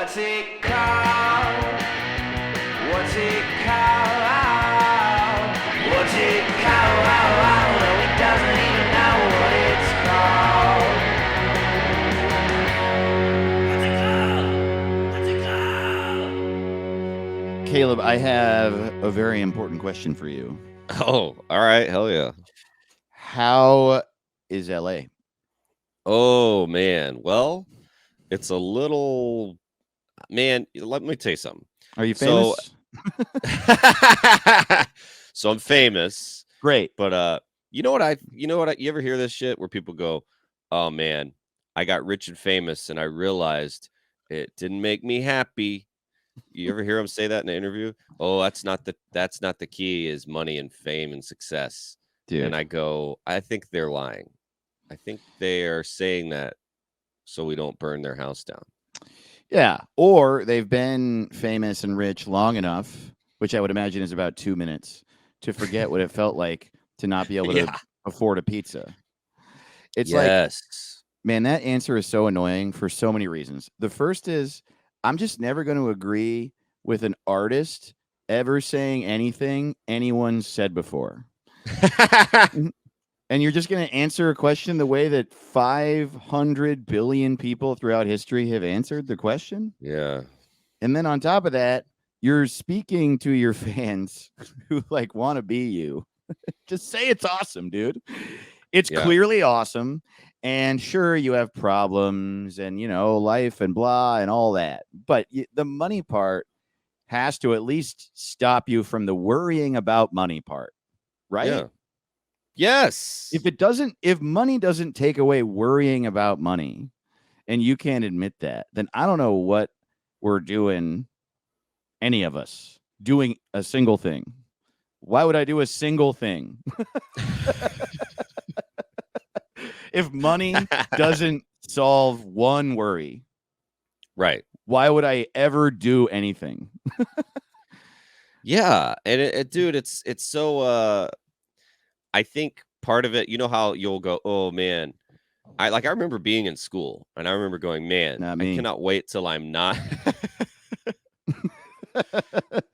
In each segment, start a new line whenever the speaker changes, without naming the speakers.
What's it called? What's it called? What's it called? No, he doesn't even know what it's called. What's it called? What's it called?
Caleb, I have a very important question for you.
Oh, all right. Hell yeah.
How is LA?
Oh, man. Well, it's a little, man, let me tell you something.
Are you
So,
famous?
so I'm famous,
Great.
but you ever hear this shit where people go, "Oh man, I got rich and famous and I realized it didn't make me happy." You ever hear them say that in an interview? Oh, that's not the key is money and fame and success. And
Dude.
I go, I think they're lying. I think they are saying that so we don't burn their house down.
Yeah. Or they've been famous and rich long enough, which I would imagine is about 2 minutes, to forget what it felt like to not be able to
Yeah.
afford a pizza. It's like,
Yes.
man, that answer is so annoying for so many reasons. The first is I'm just never going to agree with an artist ever saying anything anyone's said before. And you're just going to answer a question the way that 500 billion people throughout history have answered the question.
Yeah.
And then on top of that, you're speaking to your fans who like want to be you. Just say it's awesome, dude. It's
Yeah.
clearly awesome. And sure, you have problems and, life and blah and all that. But the money part has to at least stop you from the worrying about money part, right?
Yeah. Yes.
If money doesn't take away worrying about money and you can't admit that, then I don't know what we're doing, any of us, doing a single thing. Why would I do a single thing? If money doesn't solve one worry,
Right.
why would I ever do anything?
Yeah. And dude, it's so I think part of it, you know how you'll go, "Oh man, I remember being in school and I remember going, man,
Not
I
me.
cannot wait till I'm not."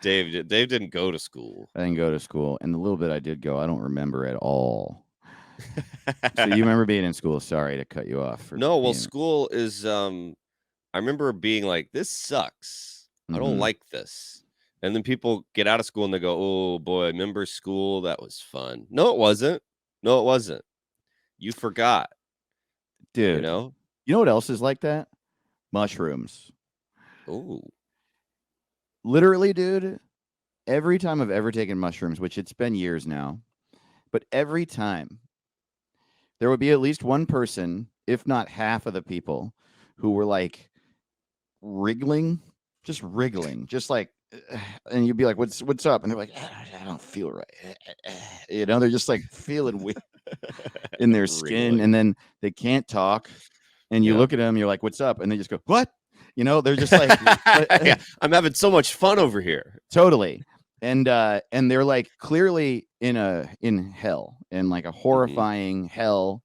Dave didn't go to school.
I didn't go to school. And the little bit I did go, I don't remember at all. So you remember being in school. Sorry to cut you off.
No, well, school is I remember being like, this sucks. I don't
Mhm.
like this. And then people get out of school and they go, "Oh boy, remember school? That was fun." No, it wasn't. No, it wasn't. You forgot,
Dude,
you know?
you know what else is like that? Mushrooms.
Oh.
Literally, dude, every time I've ever taken mushrooms, which it's been years now, but every time there would be at least one person, if not half of the people, who were like wriggling, just like, and you'd be like, "What's up?" And they're like, "I don't feel right." They're just like feeling weird in their skin,
Wriggling.
and then they can't talk. And you
Yeah.
look at them, you're like, "What's up?" And they just go, "What?" They're just like,
Yeah, I'm having so much fun over here.
totally. And they're like clearly in hell, in like a horrifying hell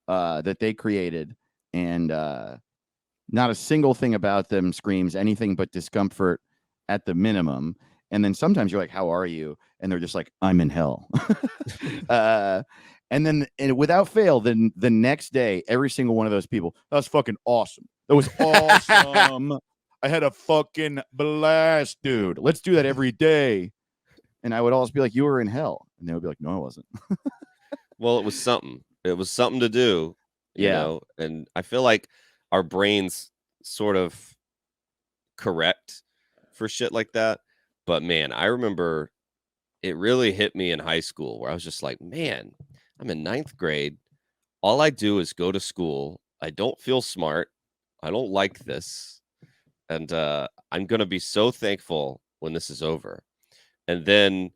that they created, and not a single thing about them screams anything but discomfort at the minimum. And then sometimes you're like, "How are you?" And they're just like, "I'm in hell." And then without fail, then the next day, every single one of those people, "That was fucking awesome. That was awesome. I had a fucking blast, dude. Let's do that every day." And I would always be like, "You were in hell." And they would be like, "No, I wasn't."
Well, it was something. It was something to do,
Yeah.
and I feel like our brains sort of correct for shit like that. But man, I remember it really hit me in high school where I was just like, man, I'm in ninth grade. All I do is go to school. I don't feel smart. I don't like this. And I'm going to be so thankful when this is over. And then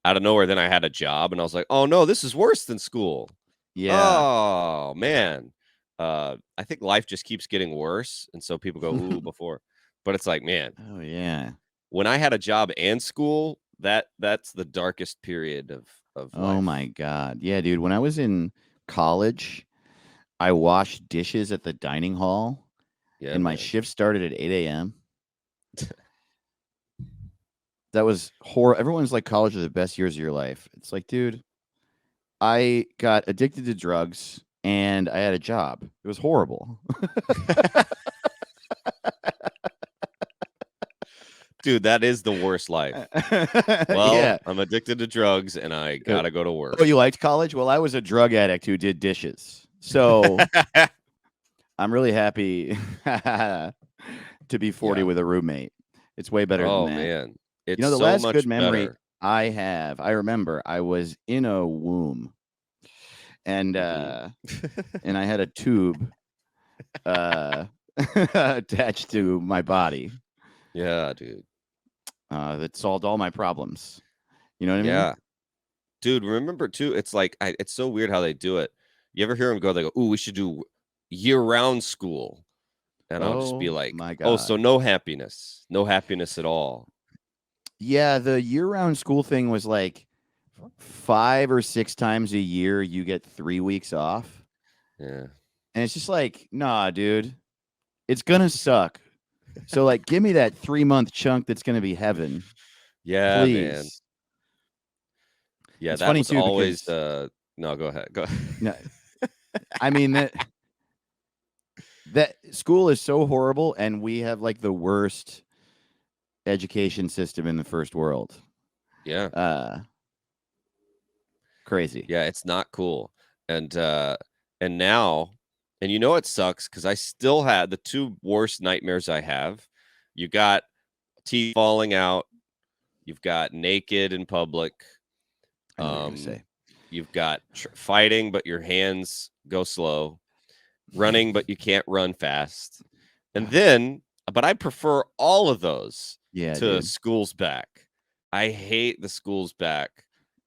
out of nowhere, then I had a job and I was like, oh no, this is worse than school.
Yeah.
Oh man. I think life just keeps getting worse. And so people go, ooh, before. But it's like, man,
Oh, yeah.
when I had a job and school, that's the darkest period of life.
Oh, my God. Yeah, dude. When I was in college, I washed dishes at the dining hall,
Yeah,
and my
man.
shift started at 8 a.m. That was horrible. Everyone's like, college are the best years of your life. It's like, dude, I got addicted to drugs and I had a job. It was horrible.
Dude, that is the worst life. Well,
Yeah.
I'm addicted to drugs and I gotta go to work.
Oh, you liked college? Well, I was a drug addict who did dishes. So I'm really happy to be 40
Yeah.
with a roommate. It's way better
Oh
than that.
man, it's
You know, the
so
last
much
good memory
better.
I remember I was in a womb and
Mhm.
and I had a tube attached to my body
Yeah, dude.
that solved all my problems. You know what I mean?
Yeah, dude. Remember too? It's like it's so weird how they do it. You ever hear them go? They go, "Ooh, we should do year-round school," and I'll just be
Oh
like,
my
"Oh,
God.
so no happiness at all."
Yeah, the year-round school thing was like 5 or 6 times a year you get 3 weeks off.
Yeah,
And it's just like, nah, dude, it's gonna suck. So like give me that 3-month chunk that's gonna be heaven.
yeah, man.
Please.
Yeah,
It's
that
funny
was
too
always
because
no, go ahead. Go.
no, I mean that school is so horrible and we have like the worst education system in the first world.
Yeah.
Uh Crazy.
Yeah, it's not cool. And now, and you know it sucks because I still had the two worst nightmares I have. You got teeth falling out, you've got naked in public,
I know what you're gonna say.
you've got fighting, but your hands go slow, running, but you can't run fast. And then, but I prefer all of those
Yeah,
to
dude.
school's back. I hate the school's back.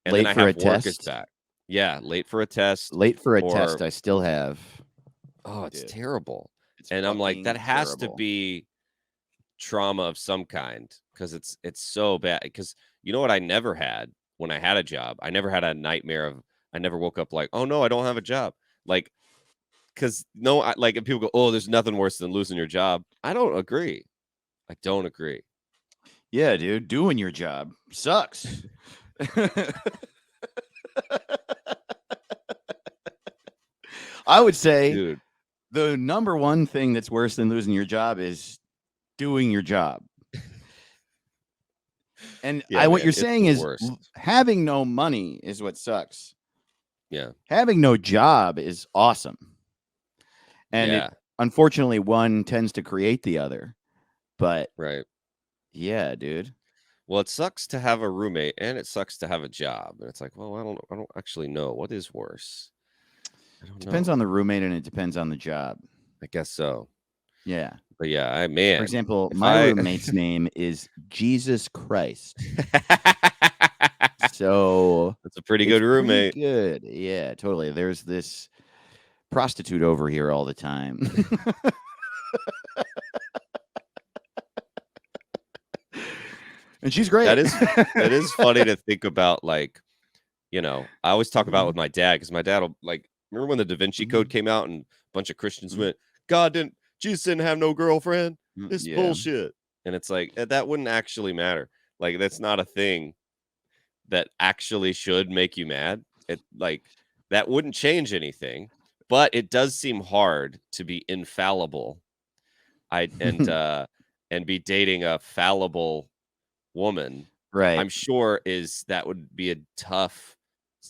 And then
Late
I
for a
have work is
test.
back. Yeah, late for a test
Late for a
or
test I still have.
oh, it's
Dude,
terrible.
it's
And I'm like, that
fucking
has to
terrible.
be trauma of some kind because it's so bad. Because you know what I never had when I had a job? I never had a nightmare of I never woke up like, oh no, I don't have a job. Like, because no, like if people go, oh, there's nothing worse than losing your job. I don't agree. I don't agree.
Yeah, dude, doing your job sucks. I would say
Dude.
the number one thing that's worse than losing your job is doing your job. And
Yeah,
what
man,
you're
it's
saying
the
is
worst.
having no money is what sucks.
Yeah.
Having no job is awesome. And it
Yeah.
unfortunately one tends to create the other. But
Right.
yeah, dude.
Well, it sucks to have a roommate and it sucks to have a job. And it's like, well, I don't actually know what is worse. I don't
Depends
know.
on the roommate and it depends on the job.
I guess so.
Yeah.
But yeah,
For
man,
example,
if
my
I
roommate's name is Jesus Christ. So
that's a pretty
it's
good
pretty
roommate.
good. Yeah, totally. There's this prostitute over here all the time. And she's great.
That is funny to think about. Like, you know, I always talk about with my dad because my dad will like remember when the Da Vinci Code came out and a bunch of Christians went, Jesus didn't have no girlfriend. This
Yeah.
bullshit. And it's like that wouldn't actually matter. Like that's not a thing that actually should make you mad. It like that wouldn't change anything, but it does seem hard to be infallible. And be dating a fallible woman.
Right.
I'm sure that would be a tough.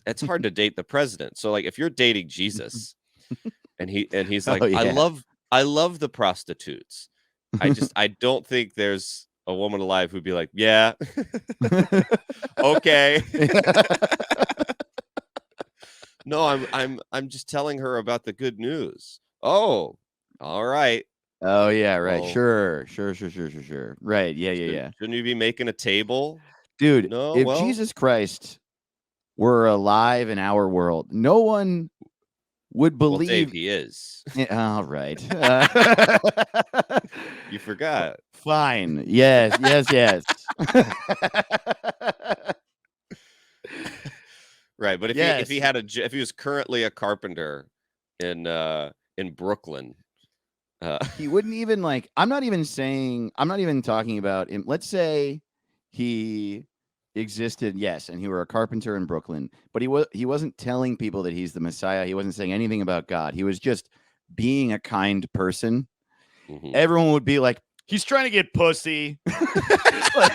It's hard to date the president. So like if you're dating Jesus and he's like,
Oh yeah.
I love the prostitutes. I don't think there's a woman alive who'd be like, yeah, okay. No, I'm just telling her about the good news. Oh, all right.
Oh yeah, right.
Well,
Sure. Right. Yeah.
shouldn't you be making a table?
Dude,
No,
if
well,
Jesus Christ were alive in our world, no one would
Dave,
believe.
he is.
All right.
You forgot.
Fine. Yes.
Right, but if he
Yes.
had if he was currently a carpenter in Brooklyn,
he wouldn't even like. I'm not even talking about him. Let's say he existed, yes, and he were a carpenter in Brooklyn, but he wasn't telling people that he's the Messiah. He wasn't saying anything about God. He was just being a kind person.
Mhm.
Everyone would be like, he's trying to get pussy. like,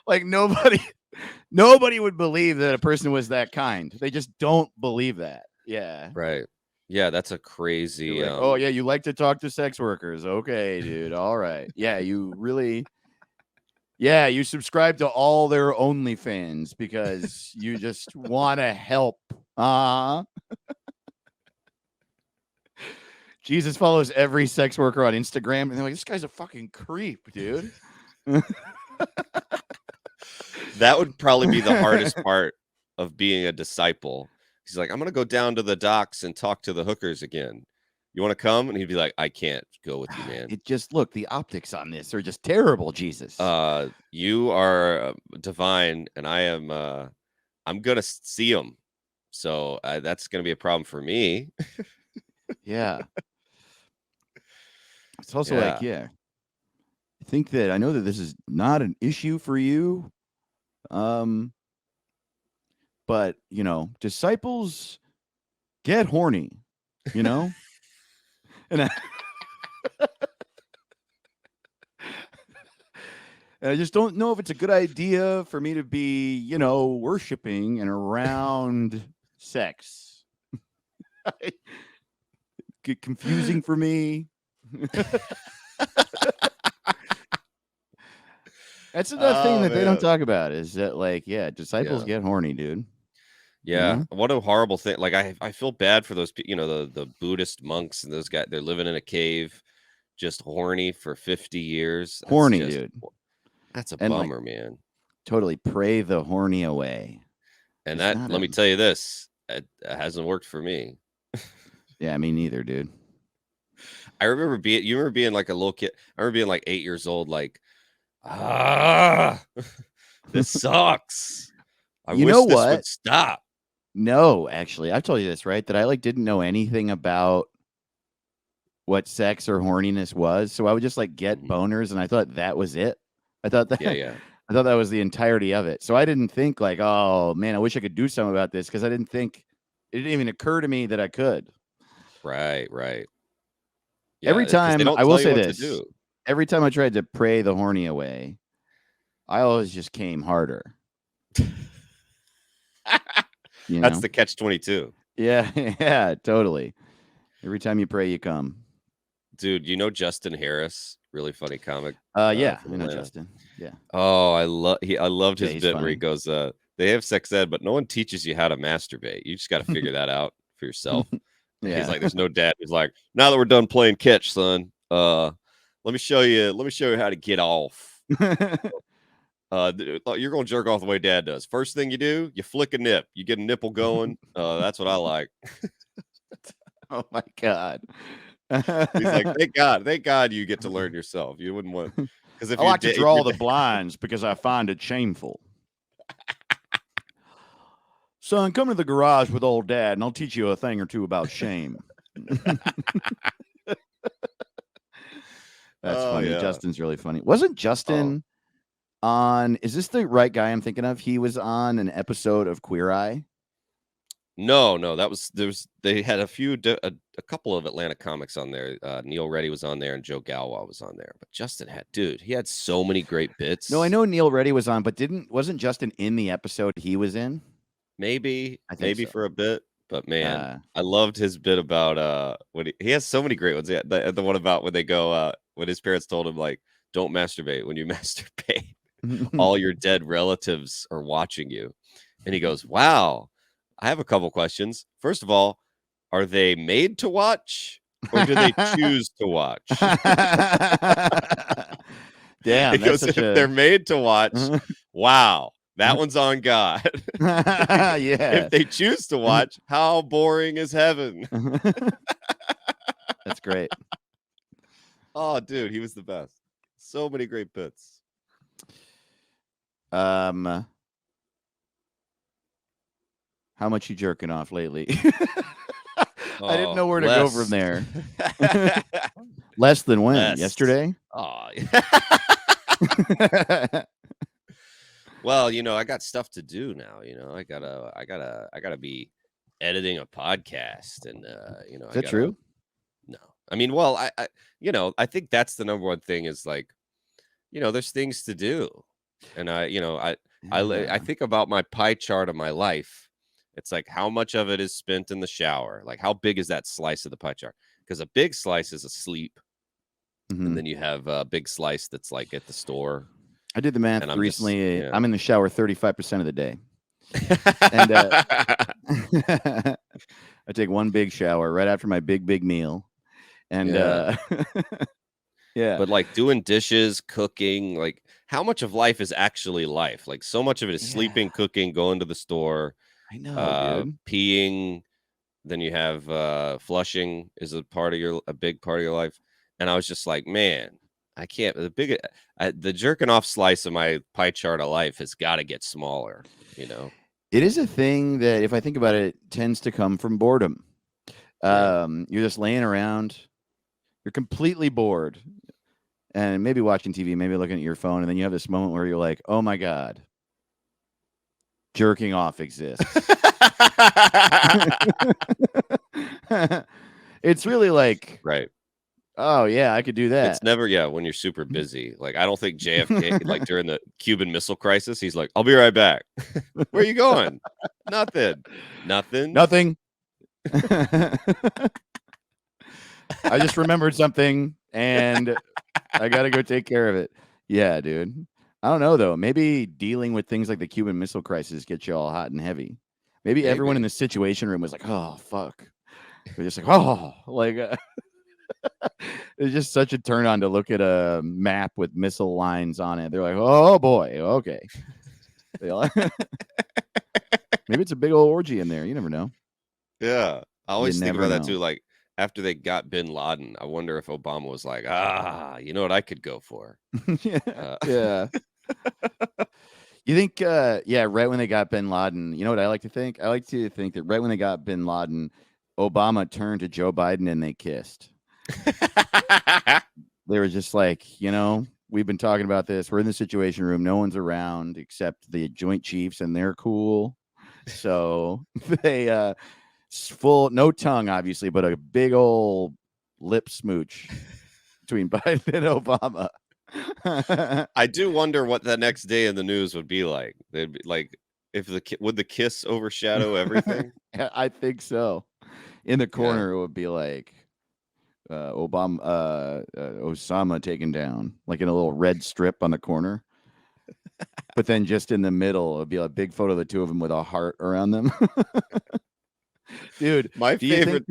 like nobody would believe that a person was that kind. They just don't believe that. Yeah.
Right. Yeah, that's a
You're
crazy.
like, oh yeah, you like to talk to sex workers. Okay, dude. All right. Yeah, you really. Yeah, you subscribe to all their OnlyFans because you just want to help. Jesus follows every sex worker on Instagram, and they're like, "This guy's a fucking creep, dude."
That would probably be the hardest part of being a disciple. He's like, I'm gonna go down to the docks and talk to the hookers again. You want to come? And he'd be like, I can't go with you, man.
It just look, the optics on this are just terrible. Jesus.
You are divine, and I am. I'm gonna see them, so that's gonna be a problem for me.
Yeah. It's also
Yeah.
like, yeah. I think that I know that this is not an issue for you. But disciples get horny, and I, and I just don't know if it's a good idea for me to be, worshiping and around sex. Get confusing for me. That's another thing that they don't talk about is that, like, yeah, disciples get horny, dude.
Yeah, what a horrible thing. Like I feel bad for those the Buddhist monks and those guys. They're living in a cave, just horny for 50 years.
Horny, dude.
That's a
And,
bummer, man.
Totally pray the horny away.
And that, let me tell you this, it hasn't worked for me.
Yeah, me neither, dude.
You remember being like a little kid. I remember being like 8 years old, like, this sucks. I wish this would stop.
No, actually, I've told you this, right? That I didn't know anything about what sex or horniness was, so I would just get boners, and I thought that was it. I thought that I thought that was the entirety of it. So I didn't think oh man, I wish I could do something about this, because I didn't think it didn't even occur to me that I could.
Right. Yeah,
every time I will say this,
do.
Every time I tried to pray the horny away, I always just came harder.
That's the catch-22.
Yeah, totally. Every time you pray, you come.
Dude, Justin Harris, really funny comic.
Yeah, I know Justin. Yeah.
Oh, I loved his bit
funny.
where he goes, they have sex ed, but no one teaches you how to masturbate. You just got to figure that out for yourself.
Yeah.
He's like, there's no dad. He's like, now that we're done playing catch, son, let me show you how to get off. You're gonna jerk off the way dad does. First thing you do, you flick a nip. You get a nipple going. That's what I like.
Oh my God.
He's like, thank God you get to learn yourself. You wouldn't want, because if
I like to draw the blinds because I find it shameful. Son, come to the garage with old dad and I'll teach you a thing or two about shame. That's funny. Yeah. Justin's really funny. Wasn't Justin on, is this the right guy I'm thinking of? He was on an episode of Queer Eye.
No, they had a couple of Atlanta comics on there. Neil Reddy was on there and Joe Galwa was on there. But Justin he had so many great bits.
No, I know Neil Reddy was on, but wasn't Justin in the episode he was in?
Maybe so. For a bit. But man, I loved his bit about when he has so many great ones. Yeah, the one about when they go when his parents told him, like, don't masturbate. When you masturbate, all your dead relatives are watching you. And he goes, wow, I have a couple questions. First of all, are they made to watch or do they choose to watch?
Damn.
Because if they're made to watch, wow, that one's on God.
Yeah.
If they choose to watch, how boring is heaven?
That's great.
Oh, dude, he was the best. So many great bits.
How much you jerking off lately? I didn't know where to go from
less.
there. Less than when?
Less.
Yesterday?
Oh. Well, I got stuff to do now. I gotta be editing a podcast, and
Is that true?
No, I mean, well, I think that's the number one thing is like, there's things to do, and I think about my pie chart of my life. It's like how much of it is spent in the shower, like how big is that slice of the pie chart? Because a big slice is asleep, and then you have a big slice that's like at the store.
I did the math
And I'm
recently.
just,
I'm in the shower 35% of the day. And I take one big shower right after my big meal. And yeah.
But like doing dishes, cooking, like how much of life is actually life? Like so much of it is sleeping, cooking, going to the store.
I know, dude.
Peeing. Then you have flushing is a big part of your life. And I was just like, man, I can't. The jerking off slice of my pie chart of life has got to get smaller.
It is a thing that, if I think about it, tends to come from boredom. You're just laying around, you're completely bored, and maybe watching TV, maybe looking at your phone, and then you have this moment where you're like, "Oh my god, jerking off exists." It's really like,
right.
Oh yeah, I could do that.
It's never, when you're super busy. Like, I don't think JFK, like during the Cuban Missile Crisis, he's like, "I'll be right back." Where are you going? Nothing.
I just remembered something, and I got to go take care of it. Yeah, dude. I don't know, though. Maybe dealing with things like the Cuban Missile Crisis gets you all hot and heavy. Maybe everyone in the Situation Room was like, "Oh, fuck." They're just like, "Oh," like... it's just such a turn on to look at a map with missile lines on it. They're like, "Oh boy, okay." Maybe it's a big old orgy in there. You never know.
Yeah, I always think about that too. Like after they got Bin Laden, I wonder if Obama was like, you know what I could go for?
Yeah. You think? Right when they got Bin Laden, you know what I like to think? I like to think that right when they got Bin Laden, Obama turned to Joe Biden and they kissed. They were just like, we've been talking about this. We're in the Situation Room. No one's around except the Joint Chiefs, and they're cool. So they no tongue, obviously, but a big old lip smooch between Biden and Obama.
I do wonder what the next day in the news would be like. They'd be like, would the kiss overshadow everything?
I think so. In the corner, it would be like Osama taken down, like in a little red strip on the corner. But then just in the middle, it'd be a big photo of the two of them with a heart around them. Dude,
my favorite.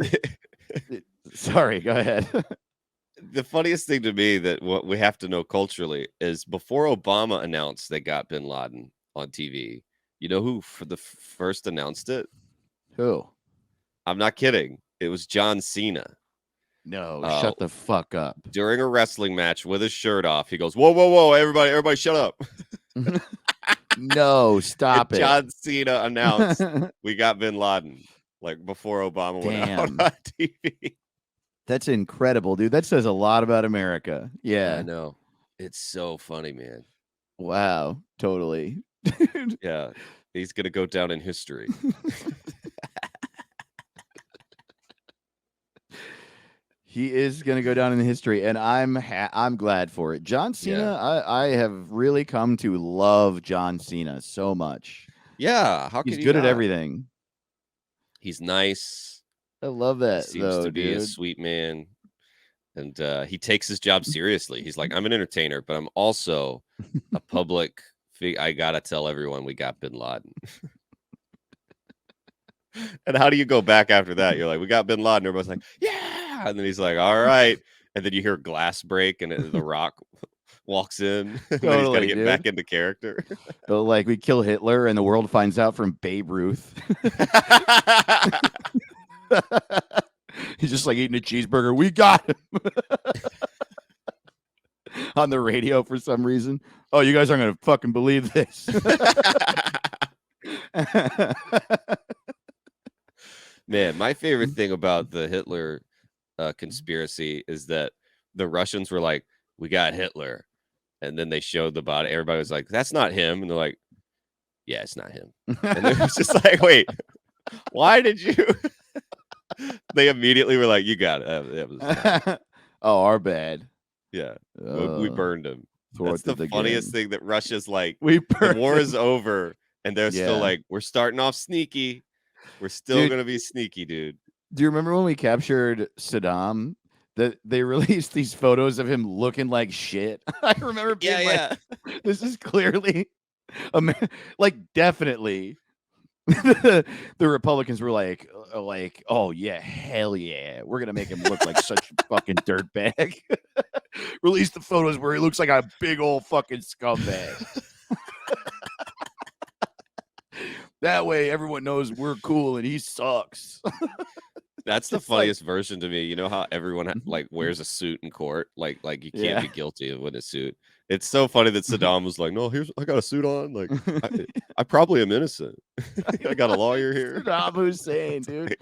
Sorry, go ahead.
The funniest thing to me that what we have to know culturally is before Obama announced they got Bin Laden on TV, you know who for the first announced it?
Who?
I'm not kidding. It was John Cena.
No, shut the fuck up.
During a wrestling match with his shirt off, he goes, "Whoa, everybody shut up."
No, stop it.
John Cena announced we got Bin Laden, like before Obama went out on TV.
That's incredible, dude. That says a lot about America. Yeah.
I know. It's so funny, man.
Wow. Totally.
Yeah. He's going to go down in history.
He is going to go down in history, and I'm glad for it. John Cena, I have really come to love John Cena so much.
Yeah.
He's good at everything.
He's nice.
I love that.
He seems to be a sweet man, and he takes his job seriously. He's like, I'm an entertainer, but I'm also a public figure. I gotta tell everyone we got Bin Laden. And how do you go back after that? You're like, we got Bin Laden. Everybody's like, yeah, and then he's like, all right, and then you hear glass break, and The Rock walks in. And then he's got to get back into character.
Like we kill Hitler, and the world finds out from Babe Ruth. He's just like eating a cheeseburger. We got him on the radio for some reason. Oh, you guys aren't gonna fucking believe this.
Man, my favorite thing about the Hitler conspiracy is that the Russians were like, "We got Hitler," and then they showed the body. Everybody was like, "That's not him," and they're like, "Yeah, it's not him." And it was just like, "Wait, why did you?" They immediately were like, "You got it." That was not-
Oh, our bad.
yeah, we burned him. That's the
thwarted
funniest
gang.
thing that Russia's like.
We
The
burned
war
him.
is over, and they're still
Yeah.
like, "We're starting off sneaky. We're still
Dude.
gonna be sneaky, dude."
Do you remember when we captured Saddam? That they released these photos of him looking like shit. I remember being like, "This is clearly, like definitely." The Republicans were like, "Oh yeah, hell yeah, we're gonna make him look like such a fucking dirtbag." Release the photos where he looks like a big old fucking scumbag. That way, everyone knows we're cool and he sucks.
That's the
Just like-
funniest version to me. You know how everyone like wears a suit in court, like you can't
Yeah.
be guilty of with a suit. It's so funny that Saddam was like, "No, I got a suit on. Like, I probably am innocent. I got a lawyer here."
Saddam Hussein, dude.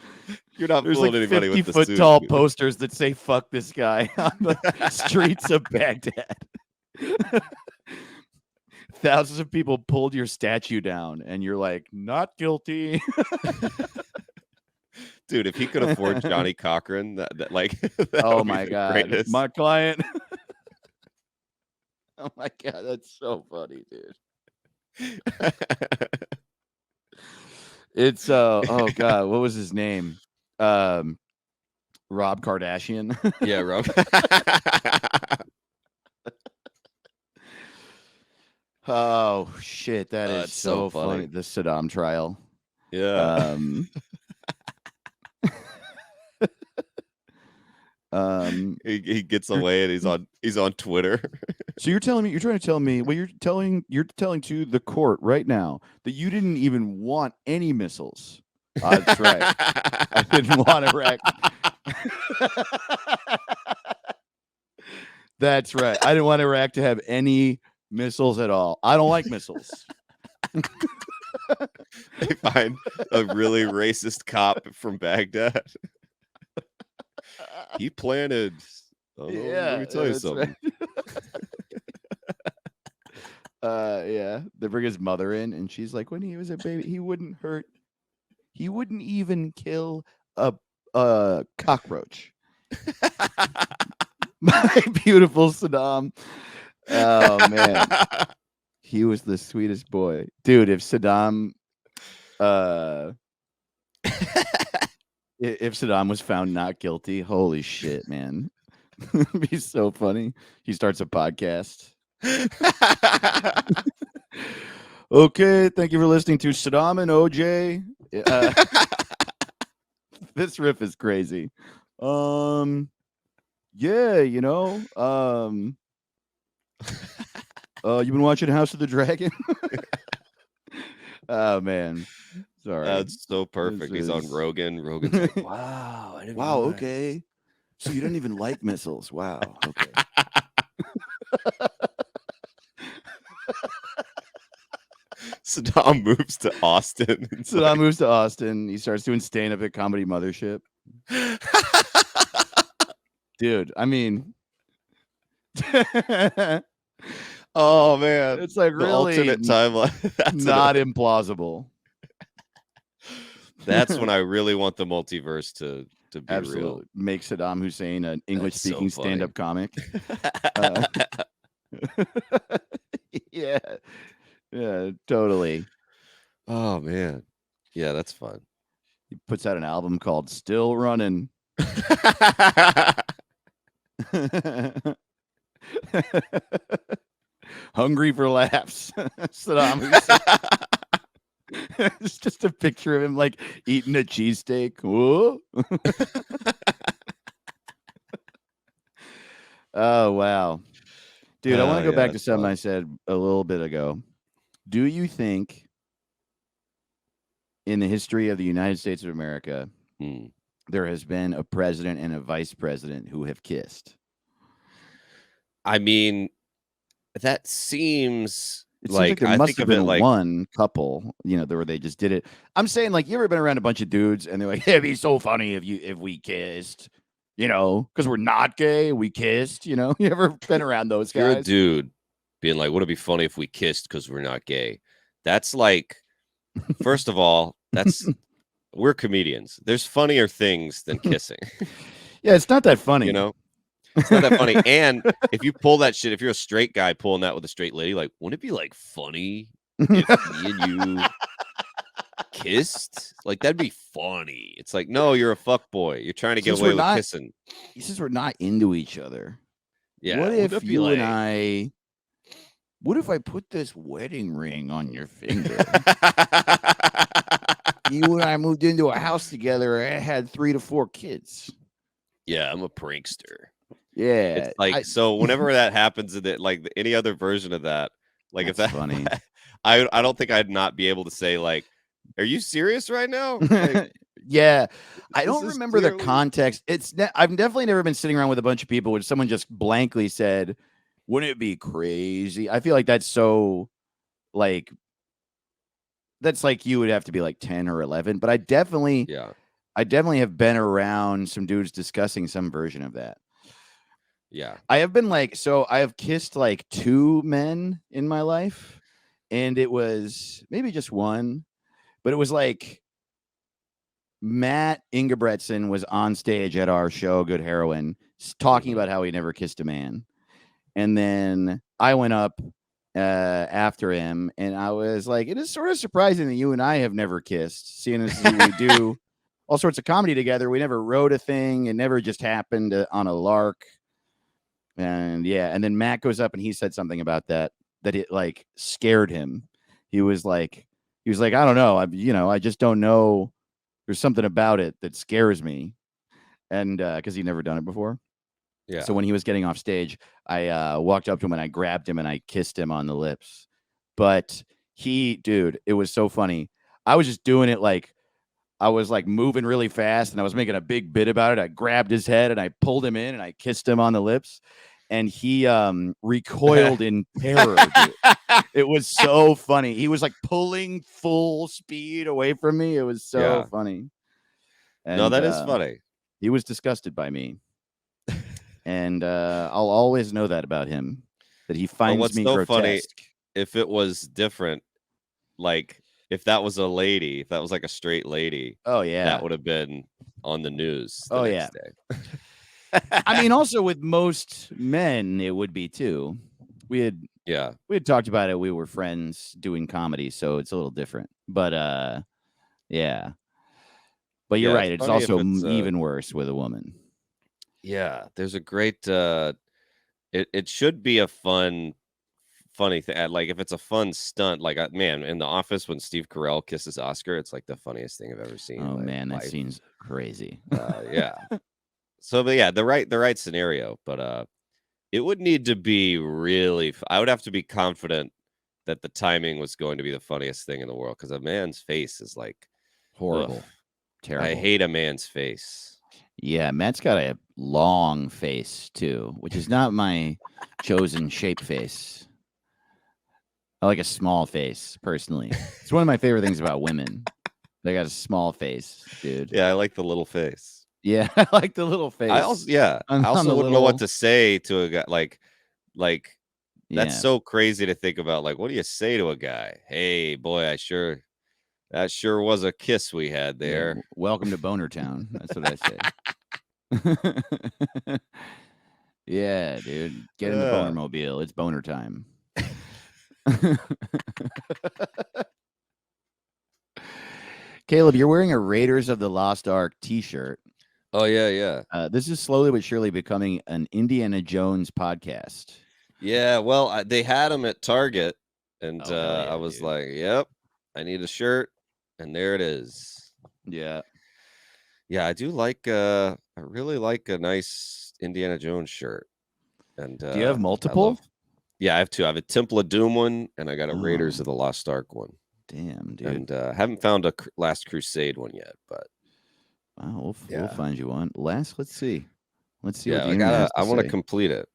You're not
There's
fooling
like
anybody with the
50-foot
suit.
tall posters that say "fuck this guy" on the streets of Baghdad. Thousands of people pulled your statue down, and you're like, "Not guilty."
Dude, if he could afford Johnny Cochran, that like, that
Oh
would be
my
the
god,
greatest.
my client. Oh my god, that's so funny, dude. It's oh god, what was his name? Rob Kardashian.
Yeah, Rob.
Oh shit, that is
it's so
so funny.
funny.
The Saddam trial.
Yeah. He gets away and he's on Twitter.
So you're trying to tell me, well, you're telling to the court right now that you didn't even want any missiles. That's right. I didn't want Iraq. That's right. I didn't want Iraq to have any missiles at all. I don't like missiles.
They find a really racist cop from Baghdad. He planted. Oh, let me tell you
that's
something.
Right. Yeah. They bring his mother in, and she's like, when he was a baby, he wouldn't even kill a cockroach. My beautiful Saddam. Oh man. He was the sweetest boy. Dude, if Saddam if Saddam was found not guilty, holy shit, man. It'd be so funny. He starts a podcast. Okay, thank you for listening to Saddam and OJ. This riff is crazy. Yeah, you know, you've been watching House of the Dragon? Oh man. Sorry.
That's so perfect. He's on Rogan. Rogan's like, wow. I didn't realize."
Okay. So you don't even like missiles. Wow. Okay.
Saddam moves to Austin.
Saddam moves to Austin. He starts doing stand-up at Comedy Mothership. Dude, I mean,
oh man,
it's like
the
really
alternate timeline. That's
not implausible.
That's when I really want the multiverse to be
Absolutely. Make Saddam Hussein an English-speaking
so funny.
stand-up comic. Yeah. Yeah, totally.
Oh man. Yeah, that's fun.
He puts out an album called Still Running. Hungry for laughs. Saddam Hussein. It's just a picture of him like eating a cheesesteak. Whoa. Oh wow. Dude, I want to go back to something I said a little bit ago. Do you think in the history of the United States of America, there has been a president and a vice president who have kissed?
I mean, that seems
It seems like there
I
must
think
have
of it
been
like,
one couple, where they just did it. I'm saying, like, you ever been around a bunch of dudes and they're like, "Hey, it'd be so funny if we kissed, because we're not gay, we kissed." You ever been around those
if you're a
guys?
dude being like, "Would it be funny if we kissed because we're not gay?" That's like, first of all, we're comedians. There's funnier things than kissing.
Yeah, it's not that
If,
funny.
it's not that funny. And if you pull that shit, if you're a straight guy pulling that with a straight lady, like, wouldn't it be like funny if me and you kissed? Like, that'd be funny. It's like, no, you're a fuck boy. You're trying to get
Since we're
away with
not,
kissing.
since we're not into each other,
Yeah.
what
Would
if
that be
you and
like
I? What if I put this wedding ring on your finger? You and I moved into a house together. I had 3 to 4 kids.
Yeah, I'm a prankster.
Yeah,
It's like, so whenever that happens in it, like any other version of that, like if
that's
that
funny.
I don't think I'd not be able to say like, are you serious right now? Like,
Yeah, I
this
don't
is
remember the
clearly
context. I've definitely never been sitting around with a bunch of people where someone just blankly said, "Wouldn't it be crazy?" I feel like that's so like that's like you would have to be like 10 or 11, but
yeah.
I definitely have been around some dudes discussing some version of that.
Yeah.
I have been like, so I have kissed like 2 men in my life, and it was maybe just one, but it was like Matt Ingebretson was on stage at our show, Good Heroin, talking
Mhm.
about how he never kissed a man. And then I went up after him, and I was like, it is sort of surprising that you and I have never kissed, seeing as we do all sorts of comedy together. We never wrote a thing. It never just happened on a lark. And yeah, and then Matt goes up and he said something about that it like scared him. He was like, I don't know. I just don't know. There's something about it that scares me. And because he'd never done it before.
Yeah.
So when he was getting off stage, I walked up to him and I grabbed him and I kissed him on the lips. But dude, it was so funny. I was just doing it like I was like moving really fast and I was making a big bit about it. I grabbed his head and I pulled him in and I kissed him on the lips. And he recoiled in terror, dude. It was so funny. He was like pulling full speed away from me. It was so
Yeah.
funny.
No,
And
that is funny.
he was disgusted by me. And I'll always know that about him, that he
But
finds
what's
me
so funny,
grotesque.
if it was different, like if that was a lady, if that was like a straight lady,
Oh,
that
yeah.
would have been on the news the
Oh, yeah.
next day.
I mean, also with most men, it would be too. We had
Yeah.
talked about it. We were friends doing comedy, so it's a little different. But yeah. But you're
Yeah, it's
right. It's
funny if
also
it's
even worse with a woman.
yeah, there's a great it should be a funny thing. Like if it's a fun stunt, like man, in The Office when Steve Carell kisses Oscar, it's like the funniest thing I've ever seen in
Oh
my
man, that
life.
scene's crazy.
Yeah. So but yeah, the right scenario, but it would need to be really I would have to be confident that the timing was going to be the funniest thing in the world because a man's face is like
Horrible.
ugh,
Terrible.
I hate a man's face.
Yeah, Matt's got a long face too, which is not my chosen shape face. I like a small face, personally. It's one of my favorite things about women. They got a small face, dude.
Yeah, I like the little face.
Yeah, I like the little face.
I also I
On
also
the
wouldn't know what
little,
to say to a guy like that's
yeah.
so crazy to think about. Like, what do you say to a guy? Hey, boy, that sure was a kiss we had
Yeah,
there.
welcome to Boner Town. That's what I say. Yeah, dude. Get in the boner
Uh,
mobile. It's boner time. Caleb, you're wearing a Raiders of the Lost Ark t-shirt.
oh yeah, yeah.
This is slowly but surely becoming an Indiana Jones podcast.
Yeah, well, they had them at Target, and
Oh, hell yeah,
I was
dude.
like, "Yep, I need a shirt," and there it is.
Yeah.
Yeah, I do like. I really like a nice Indiana Jones shirt, and
Do you have
I
multiple?
love. Yeah, I have two. I have a Temple of Doom one, and I got a Raiders
Oh,
of the Lost Ark one,
damn, dude.
and haven't found a Last Crusade one yet, but
Wow, we'll
yeah,
find you one. Let's see. Let's see what
yeah.
the internet has
I
to
want to
say.
complete it.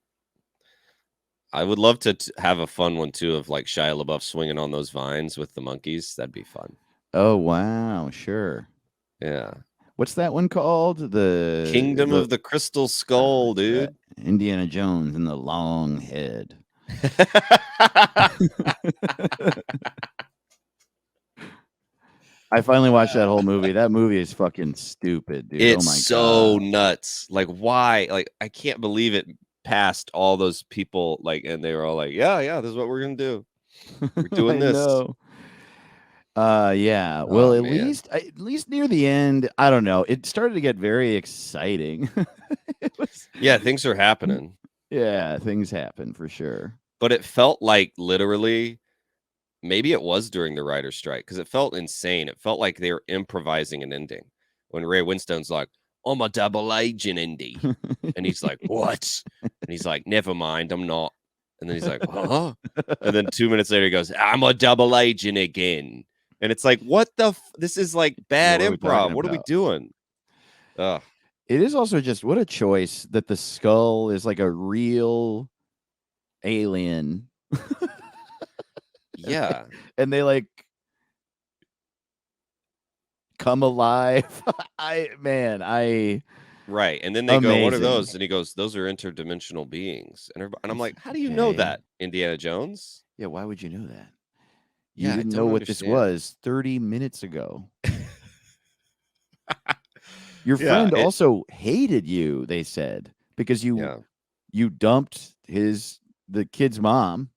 I would love to have a fun one too of like Shia LaBeouf swinging on those vines with the monkeys. That'd be fun.
Oh wow, sure.
Yeah.
What's that one called?
Kingdom of the Crystal Skull,
that's right.
dude.
Indiana Jones and the Long Head. I finally watched that whole movie. That movie is fucking stupid, dude.
It's
oh my
so
god.
nuts. Like, why? Like, I can't believe it passed all those people. Like, and they were all like, "Yeah, this is what we're gonna do. We're doing
I
this."
know. Yeah. Well,
Oh
at
man.
least near the end, I don't know. It started to get very exciting. It was,
Yeah, things are happening,
yeah, things happen for sure.
but it felt like literally. Maybe it was during the writer's strike because it felt insane. It felt like they were improvising an ending. When Ray Winstone's like, "I'm a double agent, Indy," and he's like, "What?" And he's like, "Never mind, I'm not." And then he's like, "Huh?" And then 2 minutes later, he goes, "I'm a double agent again." And it's like, what the? This is like
Yeah,
bad
what are we talking
improv. What are we
about?
doing? Ugh.
It is also just what a choice that the skull is like a real alien.
Yeah.
And they like come alive.
Right. And then they go, "What are
Amazing.
those?" And he goes, "Those are interdimensional beings." And I'm like, "How do you know
Okay.
that, Indiana Jones?"
Yeah, why would you know that? You
Yeah, I
didn't know
don't
what this
understand.
was 30 minutes ago. Your
Yeah,
friend also hated you, they said, because
yeah,
you dumped the kid's mom.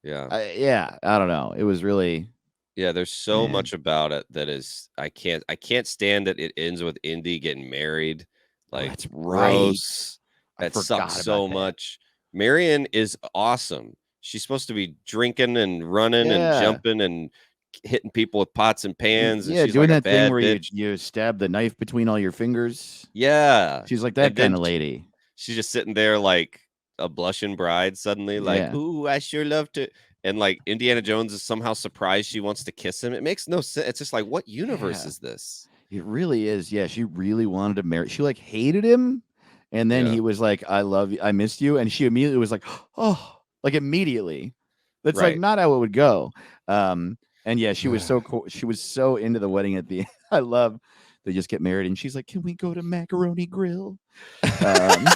yeah.
I don't know. It was really
Yeah, there's so
man.
much about it that is I can't stand that it ends with Indy getting married.
Oh,
Like,
that's right.
gross.
I
That sucks
forgot about
so
that.
much. Marion is awesome. She's supposed to be drinking and running and
Yeah.
jumping and hitting people with pots and pans, and
Yeah,
she's
doing
like a
that thing
bad
where
bitch.
you stab the knife between all your fingers.
Yeah.
She's like that
And
kind
then
of lady.
she's just sitting there like a blushing bride suddenly, like,
Yeah.
"Ooh, I sure love to." And like Indiana Jones is somehow surprised she wants to kiss him. It makes no sense. It's just like, what universe
Yeah.
is this?
It really is. Yeah, she really wanted to marry. She like hated him, and then
Yeah,
he was like, "I love you. I missed you," and she immediately was like, "Oh," like immediately. That's like
right.
not how it would go. And yeah, she was so cool. She was so into the wedding at the end. I love they just get married, and she's like, "Can we go to Macaroni Grill?" Um,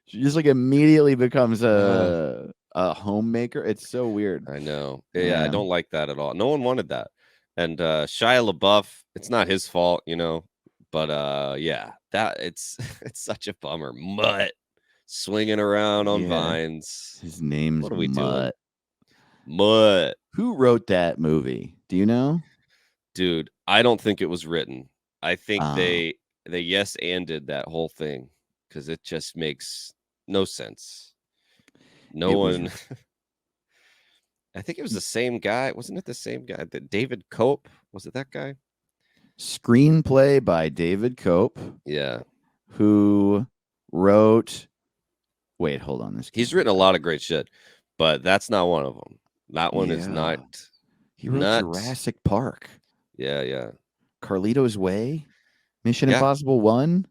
she just like immediately becomes a homemaker. It's so weird.
I know. Yeah, I
Yeah.
don't like that at all. No one wanted that. And Shia LaBeouf, it's not his fault, but yeah, that it's it's such a bummer. Mutt swinging around on
Yeah.
vines.
His name's
What are we doing?
Mutt.
Mutt.
Who wrote that movie? Do you know?
Dude, I don't think it was written. I think
Oh,
they yes anded that whole thing because it just makes no sense. No
it was
one. I think it was the same guy. Wasn't it the same guy? That David Cope? Was it that guy?
screenplay by David Cope,
Yeah.
who wrote. Wait, hold on. This
He's
can't be
written a
right.
lot of great shit, but that's not one of them. That one is
Yeah,
not
he wrote
not.
Jurassic Park,
Yeah, yeah.
Carlito's Way, Mission
Yeah.
Impossible 1.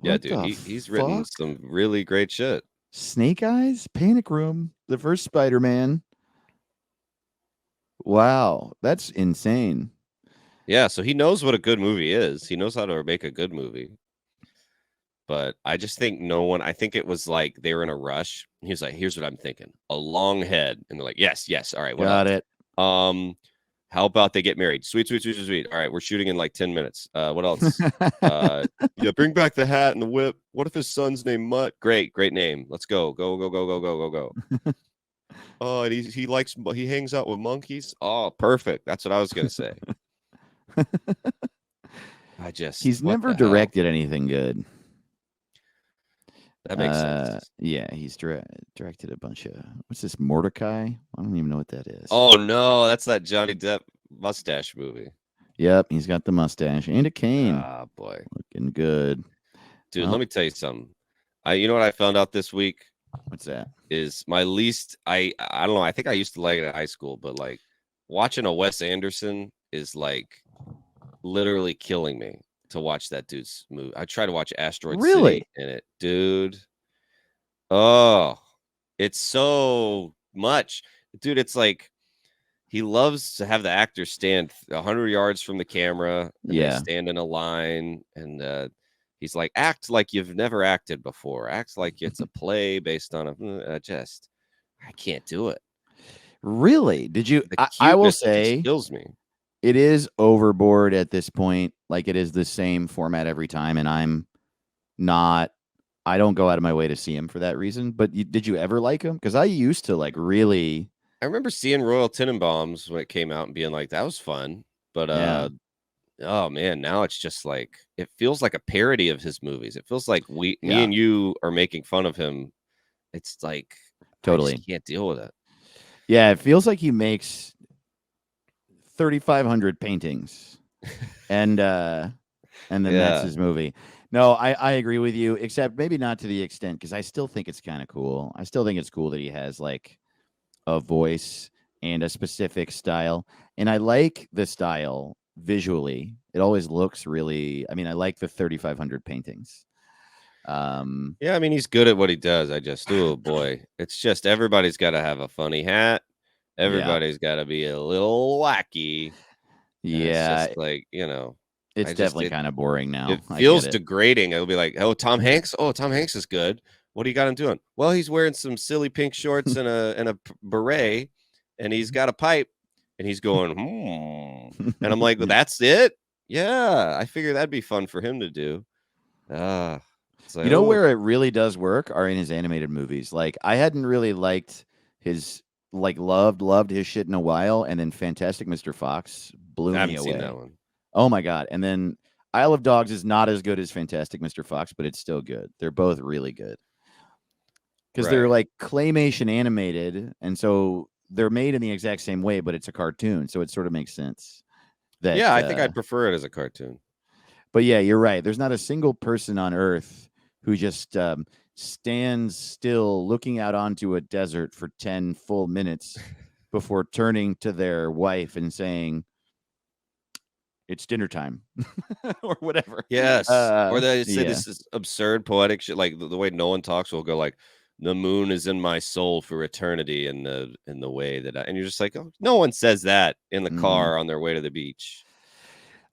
Yeah,
What
dude.
the
He's written
fuck?
some really great shit.
Snake Eyes, Panic Room, the first Spider-Man. Wow, that's insane.
Yeah, so he knows what a good movie is. He knows how to make a good movie. But I just think I think it was like they were in a rush. He was like, "Here's what I'm thinking: a long head." And they're like, "Yes, yes. All right, what
Got
else?
it.
Um, how about they get married? Sweet, sweet, sweet, sweet, sweet. All right, we're shooting in like 10 minutes. What else? Yeah, bring back the hat and the whip. What if his son's named Mutt? Great, great name. Let's go, go, go, go, go, go, go, go. Oh, and he hangs out with monkeys. Oh, perfect. That's what I was gonna say.
He's
What
never
the hell?
directed anything good.
That makes sense.
Yeah, he's directed a bunch of what's this Mordecai? I don't even know what that is.
Oh no, that's that Johnny Depp mustache movie.
Yep, he's got the mustache and a cane,
Ah, boy.
looking good.
Dude, let
Well,
me tell you something. You know what I found out this week
what's that?
is my least. I don't know. I think I used to like it in high school, but like watching a Wes Anderson is like literally killing me to watch that dude's movie. I try to watch Asteroid City
Really?
in it, dude. Oh, it's so much, dude. It's like he loves to have the actors stand 100 yards from the camera, and they
Yeah.
stand in a line, and he's like, act like you've never acted before. Act like it's a play based on I can't do it.
Really? Did you?
The
I will
cuteness just
say
kills me.
it is overboard at this point. Like it is the same format every time, and I'm not. I don't go out of my way to see him for that reason. But did you ever like him? Because I used to like really.
I remember seeing Royal Tenenbaums when it came out and being like, that was fun. But
Yeah,
oh man, now it's just like it feels like a parody of his movies. It feels like me
yeah,
and you are making fun of him. It's like I just
totally.
can't deal with it.
Yeah, it feels like he makes 3,500 paintings, and then that's
Yeah.
his movie. No, I agree with you, except maybe not to the extent because I still think it's kind of cool. I still think it's cool that he has like a voice and a specific style. And I like the style visually. It always looks really, I mean, I like the 3,500 paintings.
Yeah, I mean he's good at what he does. Oh boy. It's just everybody's gotta have a funny hat.
Yeah.
Everybody's gotta be a little wacky. And it's
Yeah.
just like,
It's
I just
definitely kind of boring now.
it
I get
feels
it.
degrading. It'll be like, oh, Tom Hanks. Oh, Tom Hanks is good. What do you got him doing? Well, he's wearing some silly pink shorts and a beret, and he's got a pipe, and he's going, and I'm like, well, that's it. Yeah, I figure that'd be fun for him to do. Ah, it's like,
You know
oh,
where it really does work are in his animated movies. Like I hadn't really liked his like loved his shit in a while, and then Fantastic Mr. Fox blew
I
me
haven't seen that
away.
one.
Oh my god! And then Isle of Dogs is not as good as Fantastic Mr. Fox, but it's still good. They're both really good because they're
Right.
like claymation animated, and so they're made in the exact same way, but it's a cartoon, so it sort of makes sense that.
Yeah, I think I'd prefer it as a cartoon.
But yeah, you're right. There's not a single person on Earth who just stands still, looking out onto a desert for 10 full minutes before turning to their wife and saying, "It's dinner time," or whatever.
Yes, or they say
Yeah.
this is absurd poetic shit, like the way Nolan talks will go like, "The moon is in my soul for eternity," in the way that and you're just like, "Oh, no one says that in the
Mm-mm.
car on their way to the beach."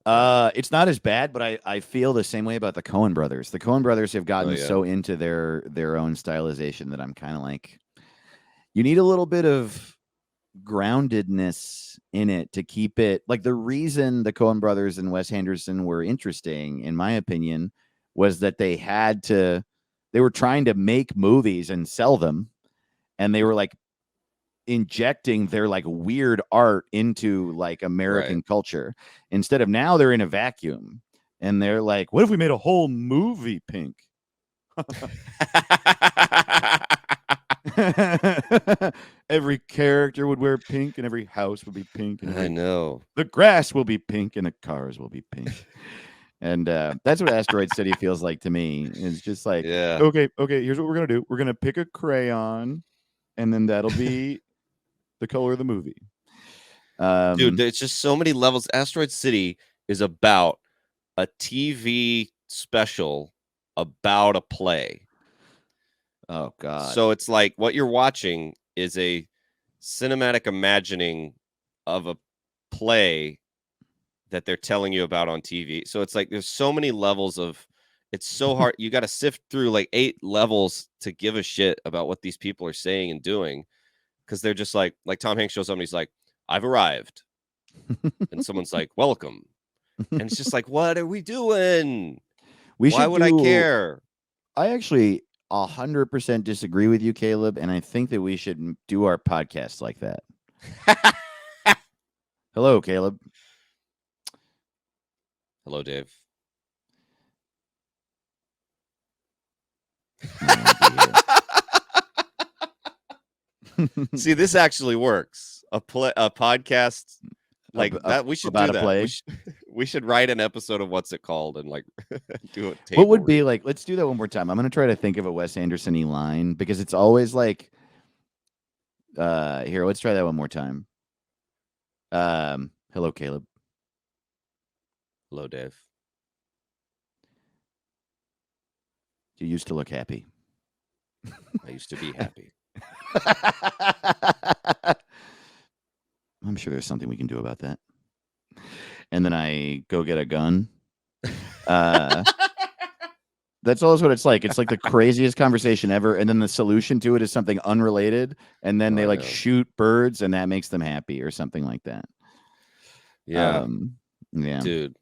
It's not as bad, but I feel the same way about the Coen brothers. The Coen brothers have
Oh
gotten
yeah,
so into their own stylization that I'm kind of like, you need a little bit of groundedness in it to keep it like the reason the Coen brothers and Wes Anderson were interesting, in my opinion, was that they were trying to make movies and sell them, and they were like injecting their like weird art into like
right.
American culture instead of now they're in a vacuum and they're like, what if we made a whole movie pink? Every character would wear pink and every house would be pink and
I
every
know.
the grass will be pink and the cars will be pink. And that's what Asteroid City feels like to me. It's just like,
Yeah,
okay, here's what we're gonna do. We're gonna pick a crayon, and then that'll be the color of the movie.
dude,
Um,
there's just so many levels. Asteroid City is about a TV special about a play.
oh God.
So it's like what you're watching is a cinematic imagining of a play that they're telling you about on TV. So it's like there's so many levels of it's so hard. You got to sift through like 8 levels to give a shit about what these people are saying and doing because they're just like Tom Hanks shows up and he's like, I've arrived. And someone's like, welcome. And it's just like, what are we doing?
We
Why
should
would I
do.
care?
I actually 100% disagree with you, Caleb, and I think that we should do our podcast like that. Hello, Caleb.
Hello, Dave.
He won't be here.
See, this actually works. A podcast like that. We should
About
do
a
that.
play.
We should write an episode of what's it called and like do a
What
table
would be
read.
like? Let's do that one more time. I'm gonna try to think of a Wes Anderson-y line because it's always like, here. Let's try that one more time. Hello, Caleb.
Hello, Dave.
You used to look happy.
I used to be happy.
I'm sure there's something we can do about that. And then I go get a gun. That's always what it's like. It's like the craziest conversation ever, and then the solution to it is something unrelated, and then they
I
like
know.
shoot birds, and that makes them happy, or something like that.
Yeah,
Yeah.
dude.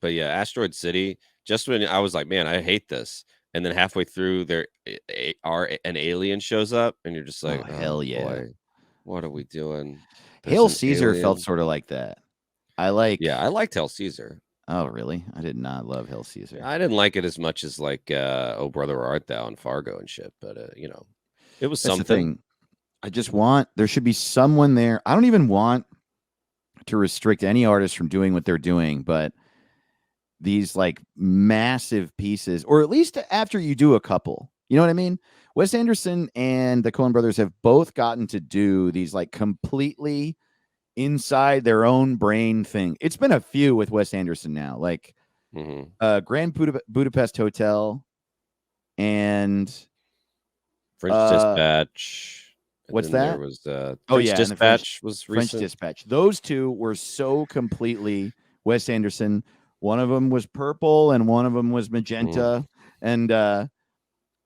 But yeah, Asteroid City. Just when I was like, man, I hate this, and then halfway through, an alien shows up, and you're just like,
Oh, hell
oh
yeah.
boy, what are we doing? There's
Hail
an
Caesar felt
alien.
sort of like that. I like.
Yeah, I liked Hell Caesar.
Oh, really? I did not love Hail Caesar.
I didn't like it as much as like Oh Brother Where Art Thou and Fargo and shit, but it was
That's the
something.
thing. I just want there should be someone there. I don't even want to restrict any artist from doing what they're doing, but these like massive pieces, or at least after you do a couple, you know what I mean? Wes Anderson and the Coen brothers have both gotten to do these like completely inside their own brain thing. It's been a few with Wes Anderson now, like Grand Budapest Hotel and
French Dispatch. And
what's
then there
that?
was
Oh
French
yeah, and the
Dispatch was
French
recent.
Dispatch. Those two were so completely Wes Anderson. One of them was purple and one of them was magenta. And